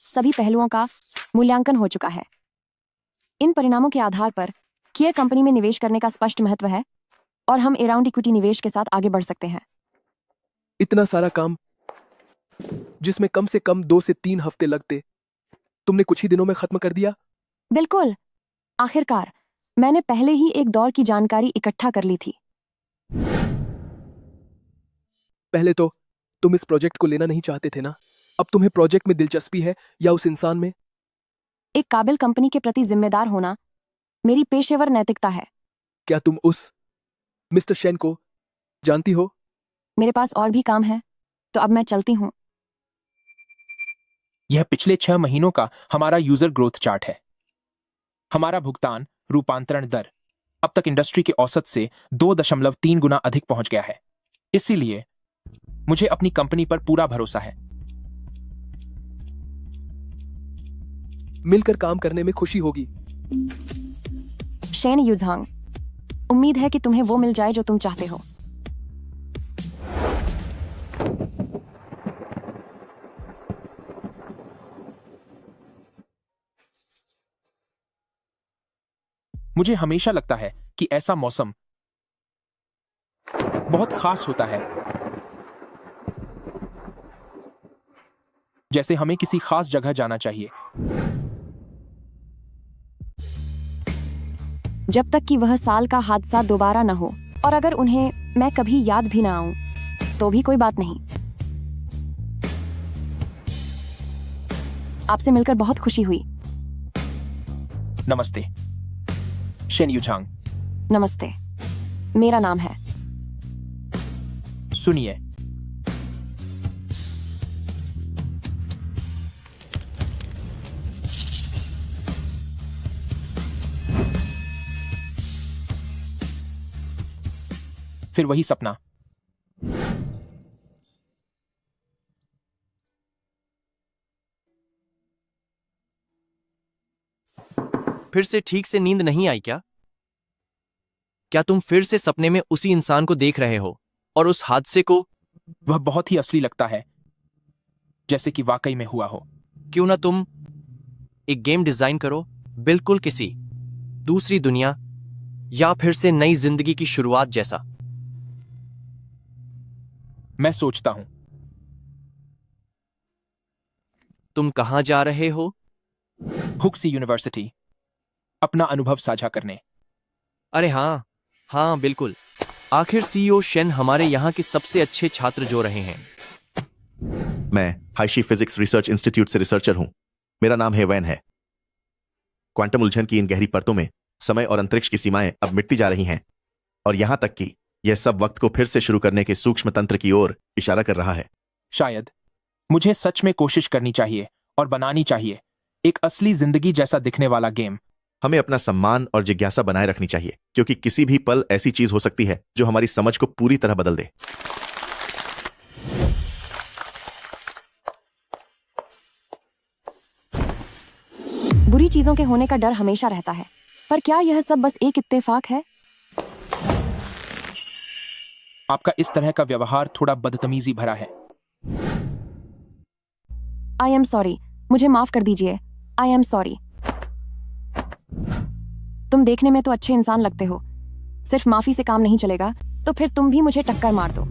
सभी पहलुओं का मूल्यांकन हो चुका है। इन परिणामों के आधार पर कियर कंपनी में निवेश करने का स्पष्ट महत्व है और हम अराउंड इक्विटी निवेश के साथ आगे बढ़ सकते हैं। इतना सारा काम जिसमें कम से कम 2 से 3 हफ्ते लगते, तुमने कुछ ही दिनों में खत्म कर दिया। बिल्कुल, आखिरकार मैंने पहले ही एक दौर की जानकारी इकट्ठा कर ली थी। पहले तो तुम इस प्रोजेक्ट को लेना नहीं चाहते थे ना? अब तुम्हें प्रोजेक्ट में दिलचस्पी है या उस इंसान में? एक काबिल कंपनी के प्रति जिम्मेदार होना मेरी पेशेवर नैतिकता है। क्या तुम उस मिस्टर शेन को जानती हो? मेरे पास और भी काम है, तो अब मैं चलती हूँ। यह पिछले 6 महीनों का हमारा यूजर ग्रोथ चार्ट है। हमारा भुगतान रूपांतरण दर अब तक इंडस्ट्री के औसत से 2.3 गुना अधिक पहुंच गया है। इसीलिए मुझे अपनी कंपनी पर पूरा भरोसा है। मिलकर काम करने में खुशी होगी। शेन युझांग, उम्मीद है कि तुम्हें वो मिल जाए जो तुम चाहते हो। मुझे हमेशा लगता है कि ऐसा मौसम बहुत खास होता है, जैसे हमें किसी खास जगह जाना चाहिए। जब तक कि वह साल का हादसा दोबारा न हो, और अगर उन्हें मैं कभी याद भी ना आऊं, तो भी कोई बात नहीं। आपसे मिलकर बहुत खुशी हुई। नमस्ते शेन युझांग। नमस्ते, मेरा नाम है। सुनिए, फिर वही सपना। फिर से ठीक से नींद नहीं आई क्या? क्या तुम फिर से सपने में उसी इंसान को देख रहे हो और उस हादसे को? वह बहुत ही असली लगता है, जैसे कि वाकई में हुआ हो। क्यों ना तुम एक गेम डिजाइन करो, बिल्कुल किसी दूसरी दुनिया या फिर से नई जिंदगी की शुरुआत जैसा। मैं सोचता हूं। तुम कहां जा रहे हो? हुक्सी यूनिवर्सिटी, अपना अनुभव साझा करने। अरे हाँ हाँ बिल्कुल। आखिर सीईओ शेन हमारे यहाँ के सबसे अच्छे छात्र जो रहे हैं। मैं हाइशी फिजिक्स रिसर्च इंस्टीट्यूट से रिसर्चर हूं। मेरा नाम हेवैन है। क्वांटम उलझन की इन गहरी परतों में समय और अंतरिक्ष की सीमाएं अब मिटती जा रही हैं, और यहां तक कि यह सब वक्त को फिर से शुरू करने के सूक्ष्म तंत्र की ओर इशारा कर रहा है। शायद मुझे सच में कोशिश करनी चाहिए और बनानी चाहिए एक असली जिंदगी जैसा दिखने वाला गेम। हमें अपना सम्मान और जिज्ञासा बनाए रखनी चाहिए, क्योंकि किसी भी पल ऐसी चीज हो सकती है जो हमारी समझ को पूरी तरह बदल दे। बुरी चीजों के होने का डर हमेशा रहता है, पर क्या यह सब बस एक इत्तेफाक है? आपका इस तरह का व्यवहार थोड़ा बदतमीजी भरा है। आई एम सॉरी, मुझे माफ कर दीजिए। I am sorry. तुम देखने में तो अच्छे इंसान लगते हो। सिर्फ माफी से काम नहीं चलेगा, तो फिर तुम भी मुझे टक्कर मार दो।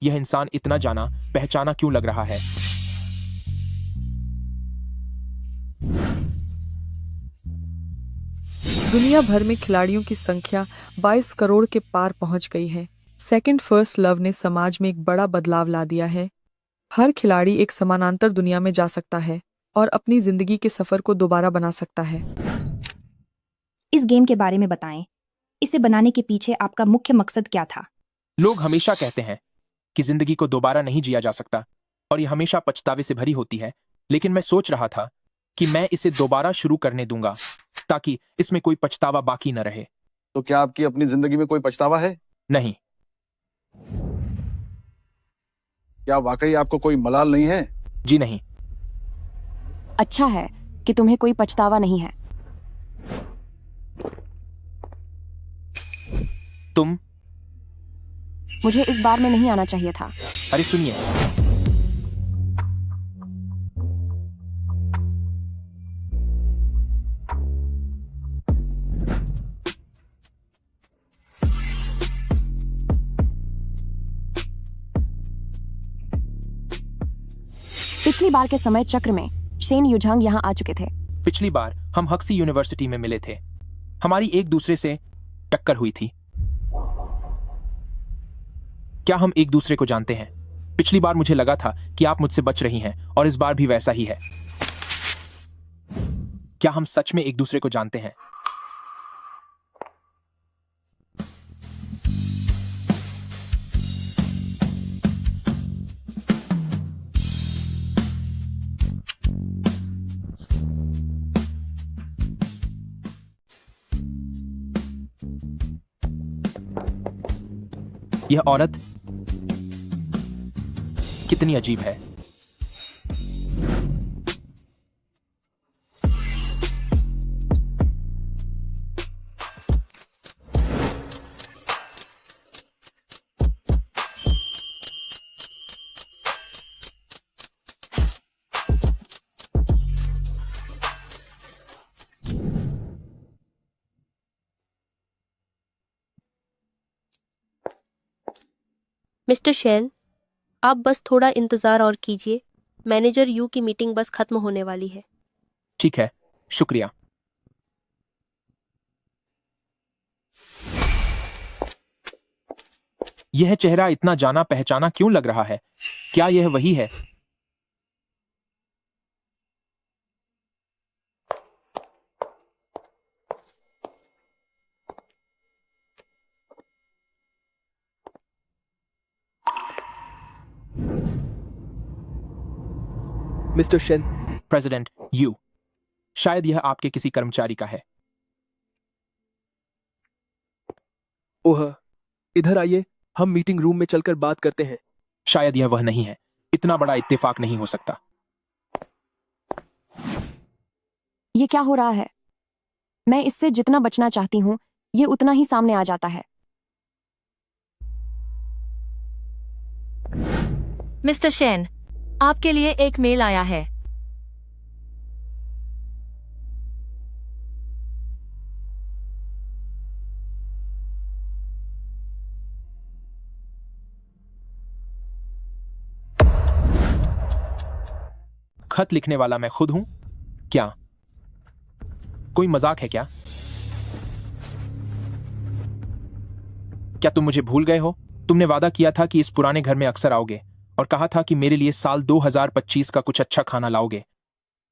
यह इंसान इतना जाना पहचाना क्यों लग रहा है? दुनिया भर में खिलाड़ियों की संख्या 22 करोड़ के पार पहुंच गई है। सेकंड फर्स्ट लव ने समाज में एक बड़ा बदलाव ला दिया है। हर खिलाड़ी एक समानांतर दुनिया में जा सकता है और अपनी जिंदगी के सफर को दोबारा बना सकता है। इस गेम के बारे में बताएं। इसे बनाने के पीछे आपका मुख्य मकसद क्या था? लोग हमेशा कहते हैं कि जिंदगी को दोबारा नहीं जिया जा सकता और यह हमेशा पछतावे से भरी होती है, लेकिन मैं सोच रहा था कि मैं इसे दोबारा शुरू करने दूंगा ताकि इसमें कोई पछतावा बाकी न रहे। तो क्या आपकी अपनी जिंदगी में कोई पछतावा है? नहीं। क्या वाकई आपको कोई मलाल नहीं है? जी नहीं। अच्छा है कि तुम्हें कोई पछतावा नहीं है। तुम मुझे इस बार में नहीं आना चाहिए था। अरे सुनिए, पिछली बार के समय चक्र में शेन युझांग यहाँ आ चुके थे। पिछली बार हम हक्सी यूनिवर्सिटी में मिले थे। हमारी एक दूसरे से टक्कर हुई थी। क्या हम एक दूसरे को जानते हैं? पिछली बार मुझे लगा था कि आप मुझसे बच रही हैं और इस बार भी वैसा ही है। क्या हम सच में एक दूसरे को जानते हैं? यह औरत कितनी अजीब है। मिस्टर शेन, आप बस थोड़ा इंतजार और कीजिए। मैनेजर यू की मीटिंग बस खत्म होने वाली है। ठीक है, शुक्रिया। यह चेहरा इतना जाना पहचाना क्यों लग रहा है? क्या यह वही है? Mister Shane. प्रेसिडेंट यू, शायद यह आपके किसी कर्मचारी का है। ओह, इधर आइए, हम मीटिंग रूम में चलकर बात करते हैं। शायद यह वह नहीं है। इतना बड़ा इत्तेफाक नहीं हो सकता। ये क्या हो रहा है? मैं इससे जितना बचना चाहती हूँ, ये उतना ही सामने आ जाता है। मिस्टर शेन, आपके लिए एक मेल आया है। खत लिखने वाला मैं खुद हूं? क्या कोई मजाक है क्या? क्या तुम मुझे भूल गए हो? तुमने वादा किया था कि इस पुराने घर में अक्सर आओगे और कहा था कि मेरे लिए साल 2025 का कुछ अच्छा खाना लाओगे।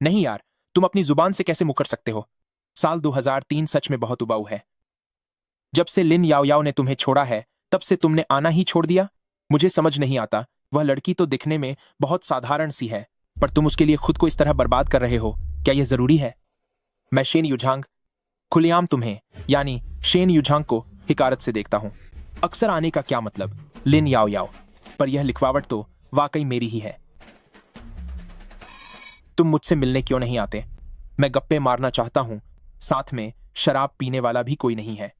नहीं यार, तुम अपनी जुबान से कैसे मुकर सकते हो? साल 2003 सच में बहुत उबाऊ है। जब से लिन याओ याओ ने तुम्हें छोड़ा है, तब से तुमने आना ही छोड़ दिया। मुझे समझ नहीं आता, वह लड़की तो दिखने में बहुत साधारण सी है, पर तुम उसके लिए खुद को इस तरह बर्बाद कर रहे हो। क्या यह जरूरी है? मैं शेन युझांग खुलेआम तुम्हें यानी शेन युझांग को हिकारत से देखता हूं। अक्सर आने का क्या मतलब? लिन याओ याओ, पर यह लिखवावट तो वाकई मेरी ही है। तुम मुझसे मिलने क्यों नहीं आते? मैं गप्पे मारना चाहता हूं, साथ में शराब पीने वाला भी कोई नहीं है।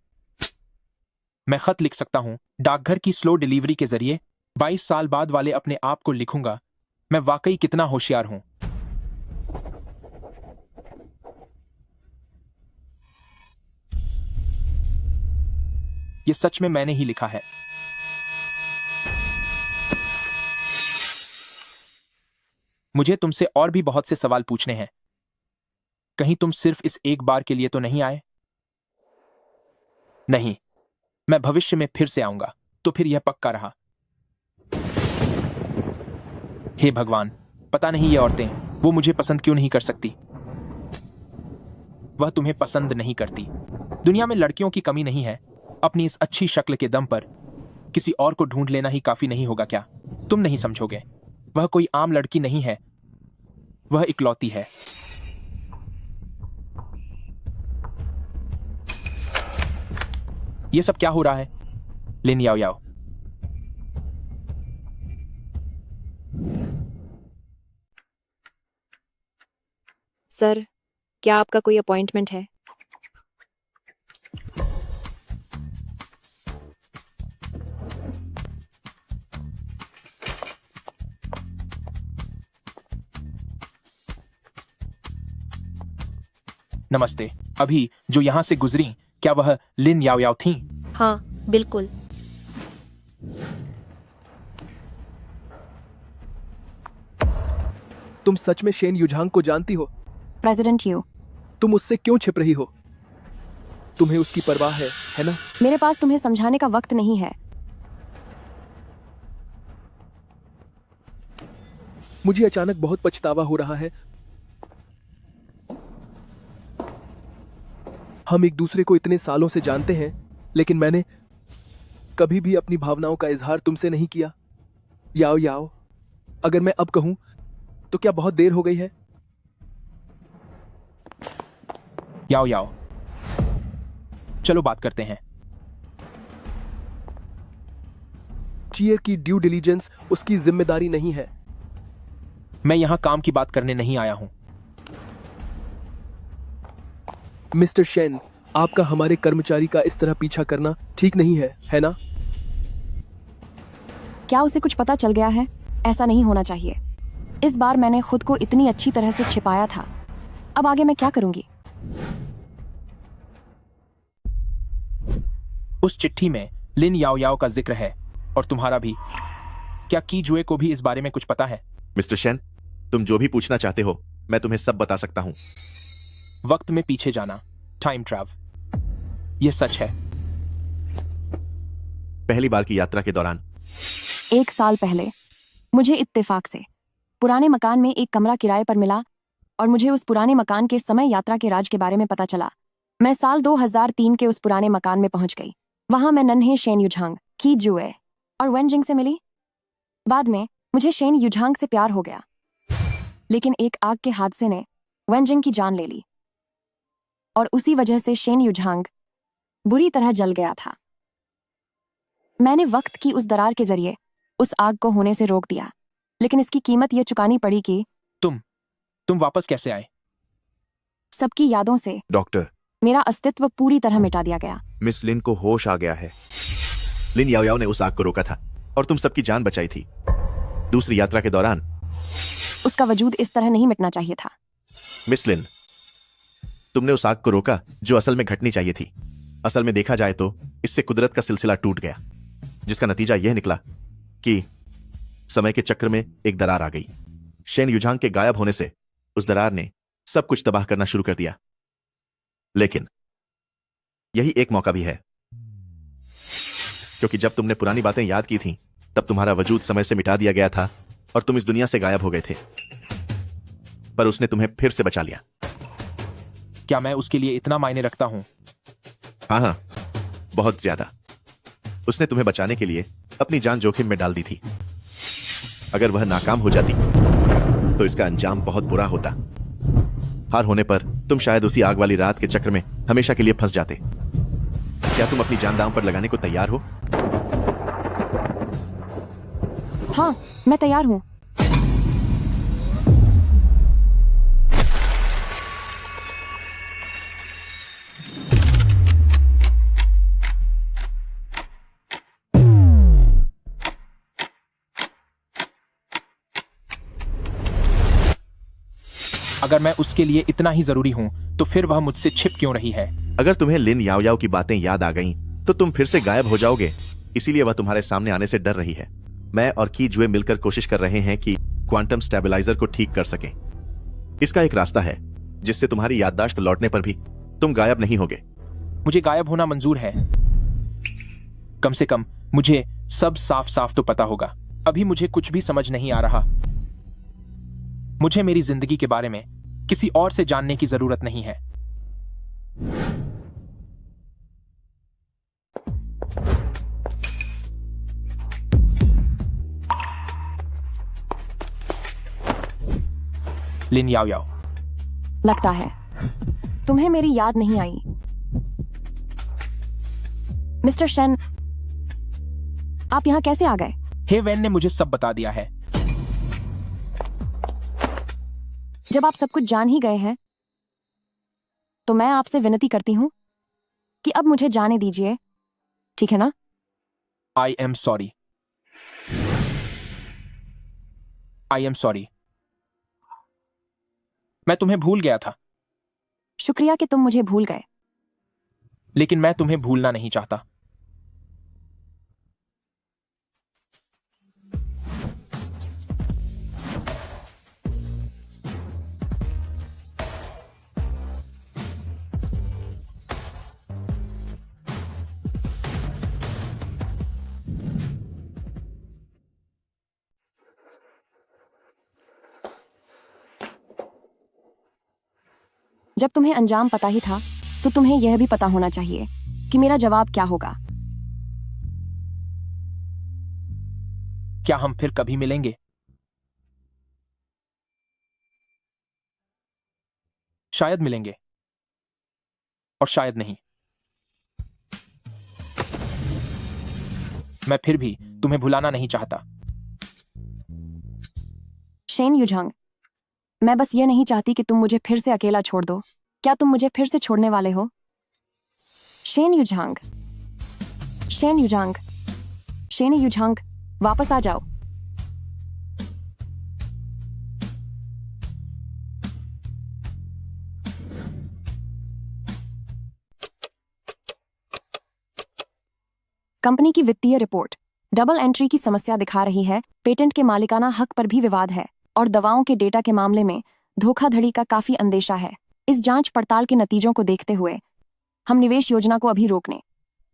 मैं खत लिख सकता हूं, डाकघर की स्लो डिलीवरी के जरिए 22 साल बाद वाले अपने आप को लिखूंगा। मैं वाकई कितना होशियार हूं। यह सच में मैंने ही लिखा है। मुझे तुमसे और भी बहुत से सवाल पूछने हैं। कहीं तुम सिर्फ इस एक बार के लिए तो नहीं आए? नहीं, मैं भविष्य में फिर से आऊंगा। तो फिर यह पक्का रहा। हे भगवान, पता नहीं ये औरतें, वो मुझे पसंद क्यों नहीं कर सकती? वह तुम्हें पसंद नहीं करती। दुनिया में लड़कियों की कमी नहीं है। अपनी इस अच्छी शक्ल के दम पर किसी और को ढूंढ लेना ही काफी नहीं होगा क्या? तुम नहीं समझोगे। वह कोई आम लड़की नहीं है, वह इकलौती है। यह सब क्या हो रहा है? लिन याओ याओ, सर, क्या आपका कोई अपॉइंटमेंट है? नमस्ते। अभी जो यहां से गुजरी, क्या वह लिन याओ याओ थीं? हाँ, बिल्कुल। तुम सच में शेन युझांग को जानती हो? प्रेसिडेंट यू, तुम उससे क्यों छिप रही हो? तुम्हें उसकी परवाह है ना? मेरे पास तुम्हें समझाने का वक्त नहीं है। मुझे अचानक बहुत पछतावा हो रहा है। हम एक दूसरे को इतने सालों से जानते हैं, लेकिन मैंने कभी भी अपनी भावनाओं का इजहार तुमसे नहीं किया। याओ याओ, अगर मैं अब कहूं तो क्या बहुत देर हो गई है? याओ याओ, चलो बात करते हैं। चियर की ड्यू डिलीजेंस उसकी जिम्मेदारी नहीं है। मैं यहां काम की बात करने नहीं आया हूं। मिस्टर शेन, आपका हमारे कर्मचारी का इस तरह पीछा करना ठीक नहीं है ना? क्या उसे कुछ पता चल गया है? ऐसा नहीं होना चाहिए। इस बार मैंने खुद को इतनी अच्छी तरह से छिपाया था। अब आगे मैं क्या करूंगी? उस चिट्ठी में लिन याओ याओ का जिक्र है, और तुम्हारा भी। क्या की जुए को भी इस बारे में कुछ पता है? मिस्टर शेन, तुम जो भी पूछना चाहते हो मैं तुम्हें सब बता सकता हूं। वक्त में पीछे जाना, टाइम ट्रैवल, यह सच है। पहली बार की यात्रा के दौरान 1 साल पहले मुझे इत्तेफाक से पुराने मकान में एक कमरा किराए पर मिला, और मुझे उस पुराने मकान के समय यात्रा के राज के बारे में पता चला। मैं साल 2003 के उस पुराने मकान में पहुंच गई। वहां मैं नन्हे शेन युझांग, की जुए और वेनजिंग से मिली। बाद में मुझे शेन युझांग से प्यार हो गया, लेकिन एक आग के हादसे ने वेनजिंग की जान ले ली, और उसी वजह से शेन युझांग बुरी तरह जल गया था। मैंने वक्त की उस दरार के जरिए उस आग को होने से रोक दिया, लेकिन इसकी कीमत यह चुकानी पड़ी कि तुम वापस कैसे आए? सबकी यादों से डॉक्टर, मेरा अस्तित्व पूरी तरह मिटा दिया गया। मिस लिन को होश आ गया है। लिन याओ याओ ने उस आग को रोका था और तुम सबकी जान बचाई थी। दूसरी यात्रा के दौरान उसका वजूद इस तरह नहीं मिटना चाहिए था। मिस लिन, तुमने उस आग को रोका जो असल में घटनी चाहिए थी। असल में देखा जाए तो इससे कुदरत का सिलसिला टूट गया, जिसका नतीजा यह निकला कि समय के चक्र में एक दरार आ गई। शेन युझांग के गायब होने से उस दरार ने सब कुछ तबाह करना शुरू कर दिया। लेकिन यही एक मौका भी है, क्योंकि जब तुमने पुरानी बातें याद की थीं, तब तुम्हारा वजूद समय से मिटा दिया गया था और तुम इस दुनिया से गायब हो गए थे। पर उसने तुम्हें फिर से बचा लिया। क्या मैं उसके लिए इतना मायने रखता हूं? हाँ, बहुत ज्यादा। उसने तुम्हें बचाने के लिए अपनी जान जोखिम में डाल दी थी। अगर वह नाकाम हो जाती तो इसका अंजाम बहुत बुरा होता। हार होने पर तुम शायद उसी आग वाली रात के चक्र में हमेशा के लिए फंस जाते। क्या तुम अपनी जान दांव पर लगाने को तैयार हो? हाँ, मैं तैयार हूं। अगर मैं उसके लिए इतना ही जरूरी हूं, तो फिर वह मुझसे छिप क्यों रही है? अगर तुम्हें लिन याओ याओ की बातें याद आ गईं, तो तुम फिर से गायब हो जाओगे। इसीलिए वह तुम्हारे सामने आने से डर रही है। मैं और की जुए मिलकर कोशिश कर रहे हैं कि क्वांटम स्टेबलाइजर को ठीक कर सकें। इसका एक रास्ता है जिससे तुम्हारी याददाश्त लौटने पर भी तुम गायब नहीं होगे। मुझे गायब होना मंजूर है। कम से कम मुझे सब साफ साफ तो पता होगा। अभी मुझे कुछ भी समझ नहीं आ रहा। मुझे मेरी जिंदगी के बारे में किसी और से जानने की जरूरत नहीं है। लिन याओ याओ, लगता है तुम्हें मेरी याद नहीं आई। मिस्टर शेन, आप यहां कैसे आ गए? हे वेन ने मुझे सब बता दिया है। जब आप सब कुछ जान ही गए हैं, तो मैं आपसे विनती करती हूं कि अब मुझे जाने दीजिए, ठीक है ना? I am sorry. I am sorry. मैं तुम्हें भूल गया था। शुक्रिया कि तुम मुझे भूल गए। लेकिन मैं तुम्हें भूलना नहीं चाहता। जब तुम्हें अंजाम पता ही था तो तुम्हें यह भी पता होना चाहिए कि मेरा जवाब क्या होगा। क्या हम फिर कभी मिलेंगे? शायद मिलेंगे और शायद नहीं। मैं फिर भी तुम्हें भुलाना नहीं चाहता। शेन युझांग, मैं बस ये नहीं चाहती कि तुम मुझे फिर से अकेला छोड़ दो। क्या तुम मुझे फिर से छोड़ने वाले हो? Shen Yuzhang, Shen Yuzhang, Shen युझांग, वापस आ जाओ। कंपनी की वित्तीय रिपोर्ट डबल एंट्री की समस्या दिखा रही है। पेटेंट के मालिकाना हक पर भी विवाद है और दवाओं के डेटा के मामले में धोखाधड़ी का काफी अंदेशा है। इस जांच पड़ताल के नतीजों को देखते हुए हम निवेश योजना को अभी रोकने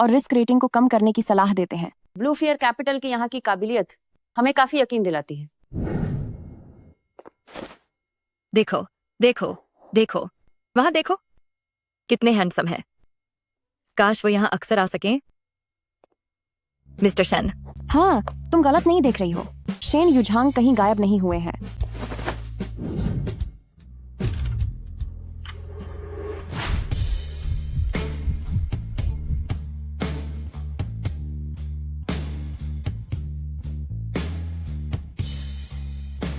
और रिस्क रेटिंग को कम करने की सलाह देते हैं। ब्लूफियर कैपिटल की यहाँ की काबिलियत हमें काफी यकीन दिलाती है। देखो देखो देखो, वहां देखो, कितने हैंडसम है। काश वो यहाँ अक्सर आ सकें। Mister Shane. हाँ, तुम गलत नहीं देख रही हो। शेन युझांग कहीं गायब नहीं हुए हैं।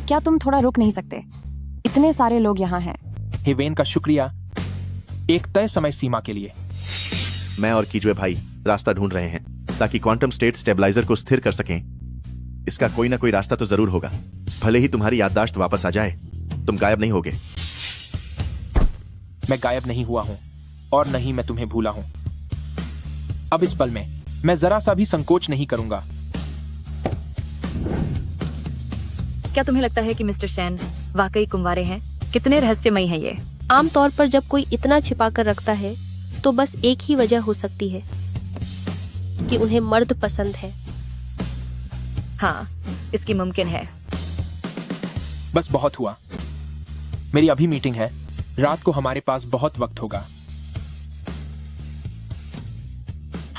क्या तुम थोड़ा रुक नहीं सकते? इतने सारे लोग यहाँ हैं। हेवेन का शुक्रिया एक तय समय सीमा के लिए। मैं और कीजुए भाई रास्ता ढूंढ रहे हैं ताकि क्वांटम स्टेट स्टेबलाइजर को स्थिर कर सकें। इसका कोई ना कोई रास्ता तो जरूर होगा। भले ही तुम्हारी याददाश्त वापस आ जाए, तुम गायब नहीं होगे। मैं गायब नहीं हुआ हूं और नहीं मैं तुम्हें भूला हूं। अब इस पल में मैं जरा सा भी संकोच नहीं करूंगा। क्या तुम्हें लगता है कि मिस्टर शेन वाकई कुंवारे हैं? कितने रहस्यमयी हैं ये। आमतौर पर जब कोई इतना छिपा कर रखता है तो बस एक ही वजह हो सकती है कि उन्हें मर्द पसंद है। हाँ, इसकी मुमकिन है। बस बहुत हुआ। मेरी अभी मीटिंग है। रात को हमारे पास बहुत वक्त होगा।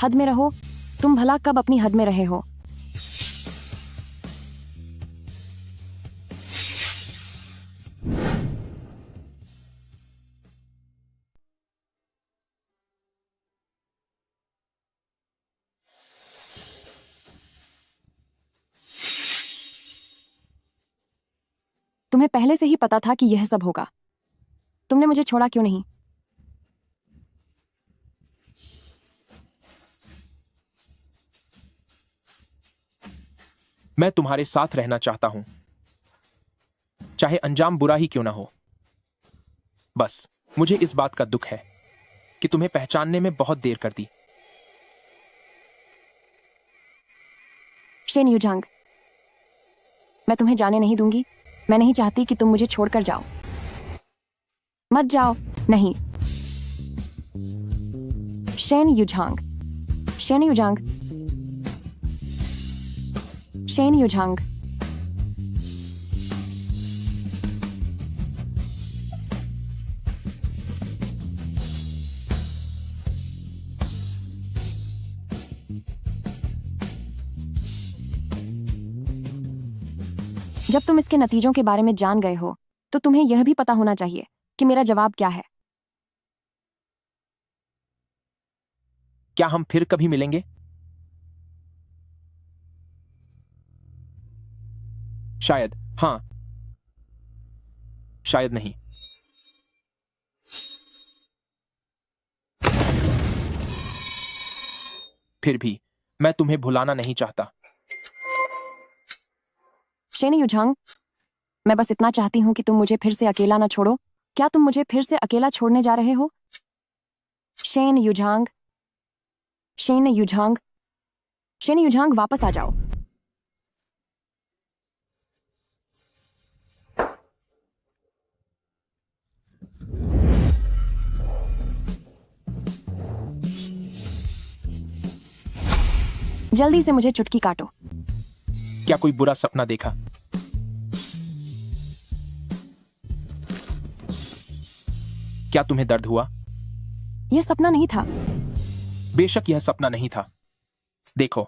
हद में रहो। तुम भला कब अपनी हद में रहे हो? तुम्हें पहले से ही पता था कि यह सब होगा। तुमने मुझे छोड़ा क्यों नहीं? मैं तुम्हारे साथ रहना चाहता हूं, चाहे अंजाम बुरा ही क्यों ना हो। बस मुझे इस बात का दुख है कि तुम्हें पहचानने में बहुत देर कर दी। शेन युझांग, मैं तुम्हें जाने नहीं दूंगी। मैं नहीं चाहती कि तुम मुझे छोड़कर जाओ। मत जाओ। नहीं। Shen Yuzhang, Shen Yuzhang, Shen Yuzhang. जब तुम इसके नतीजों के बारे में जान गए हो तो तुम्हें यह भी पता होना चाहिए कि मेरा जवाब क्या है। क्या हम फिर कभी मिलेंगे? शायद हाँ, शायद नहीं। फिर भी मैं तुम्हें भुलाना नहीं चाहता। शेन युझांग, मैं बस इतना चाहती हूं कि तुम मुझे फिर से अकेला ना छोड़ो। क्या तुम मुझे फिर से अकेला छोड़ने जा रहे हो? Shen Yuzhang, Shen Yuzhang, Shen युझांग, वापस आ जाओ। जल्दी से मुझे चुटकी काटो। क्या कोई बुरा सपना देखा? क्या तुम्हें दर्द हुआ? यह सपना नहीं था। बेशक यह सपना नहीं था। देखो,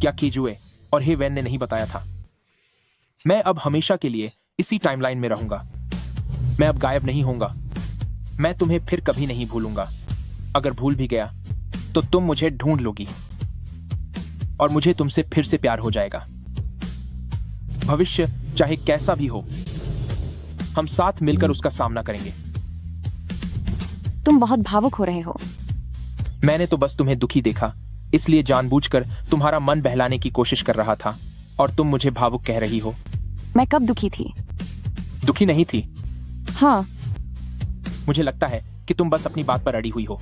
क्या कीजुए और हे वैन ने नहीं बताया था। मैं अब हमेशा के लिए इसी टाइमलाइन में रहूंगा। मैं अब गायब नहीं होऊंगा। मैं तुम्हें फिर कभी नहीं भूलूंगा। अगर भूल भी गया तो तुम मुझे ढूंढ लोगी और मुझे तुमसे फिर से प्यार हो जाएगा। भविष्य चाहे कैसा भी हो, हम साथ मिलकर उसका सामना करेंगे। तुम बहुत भावुक हो रहे हो। मैंने तो बस तुम्हें दुखी देखा, इसलिए जानबूझकर तुम्हारा मन बहलाने की कोशिश कर रहा था और तुम मुझे भावुक कह रही हो। मैं कब दुखी थी? दुखी नहीं थी। हाँ। मुझे लगता है कि तुम बस अपनी बात पर अड़ी हुई हो।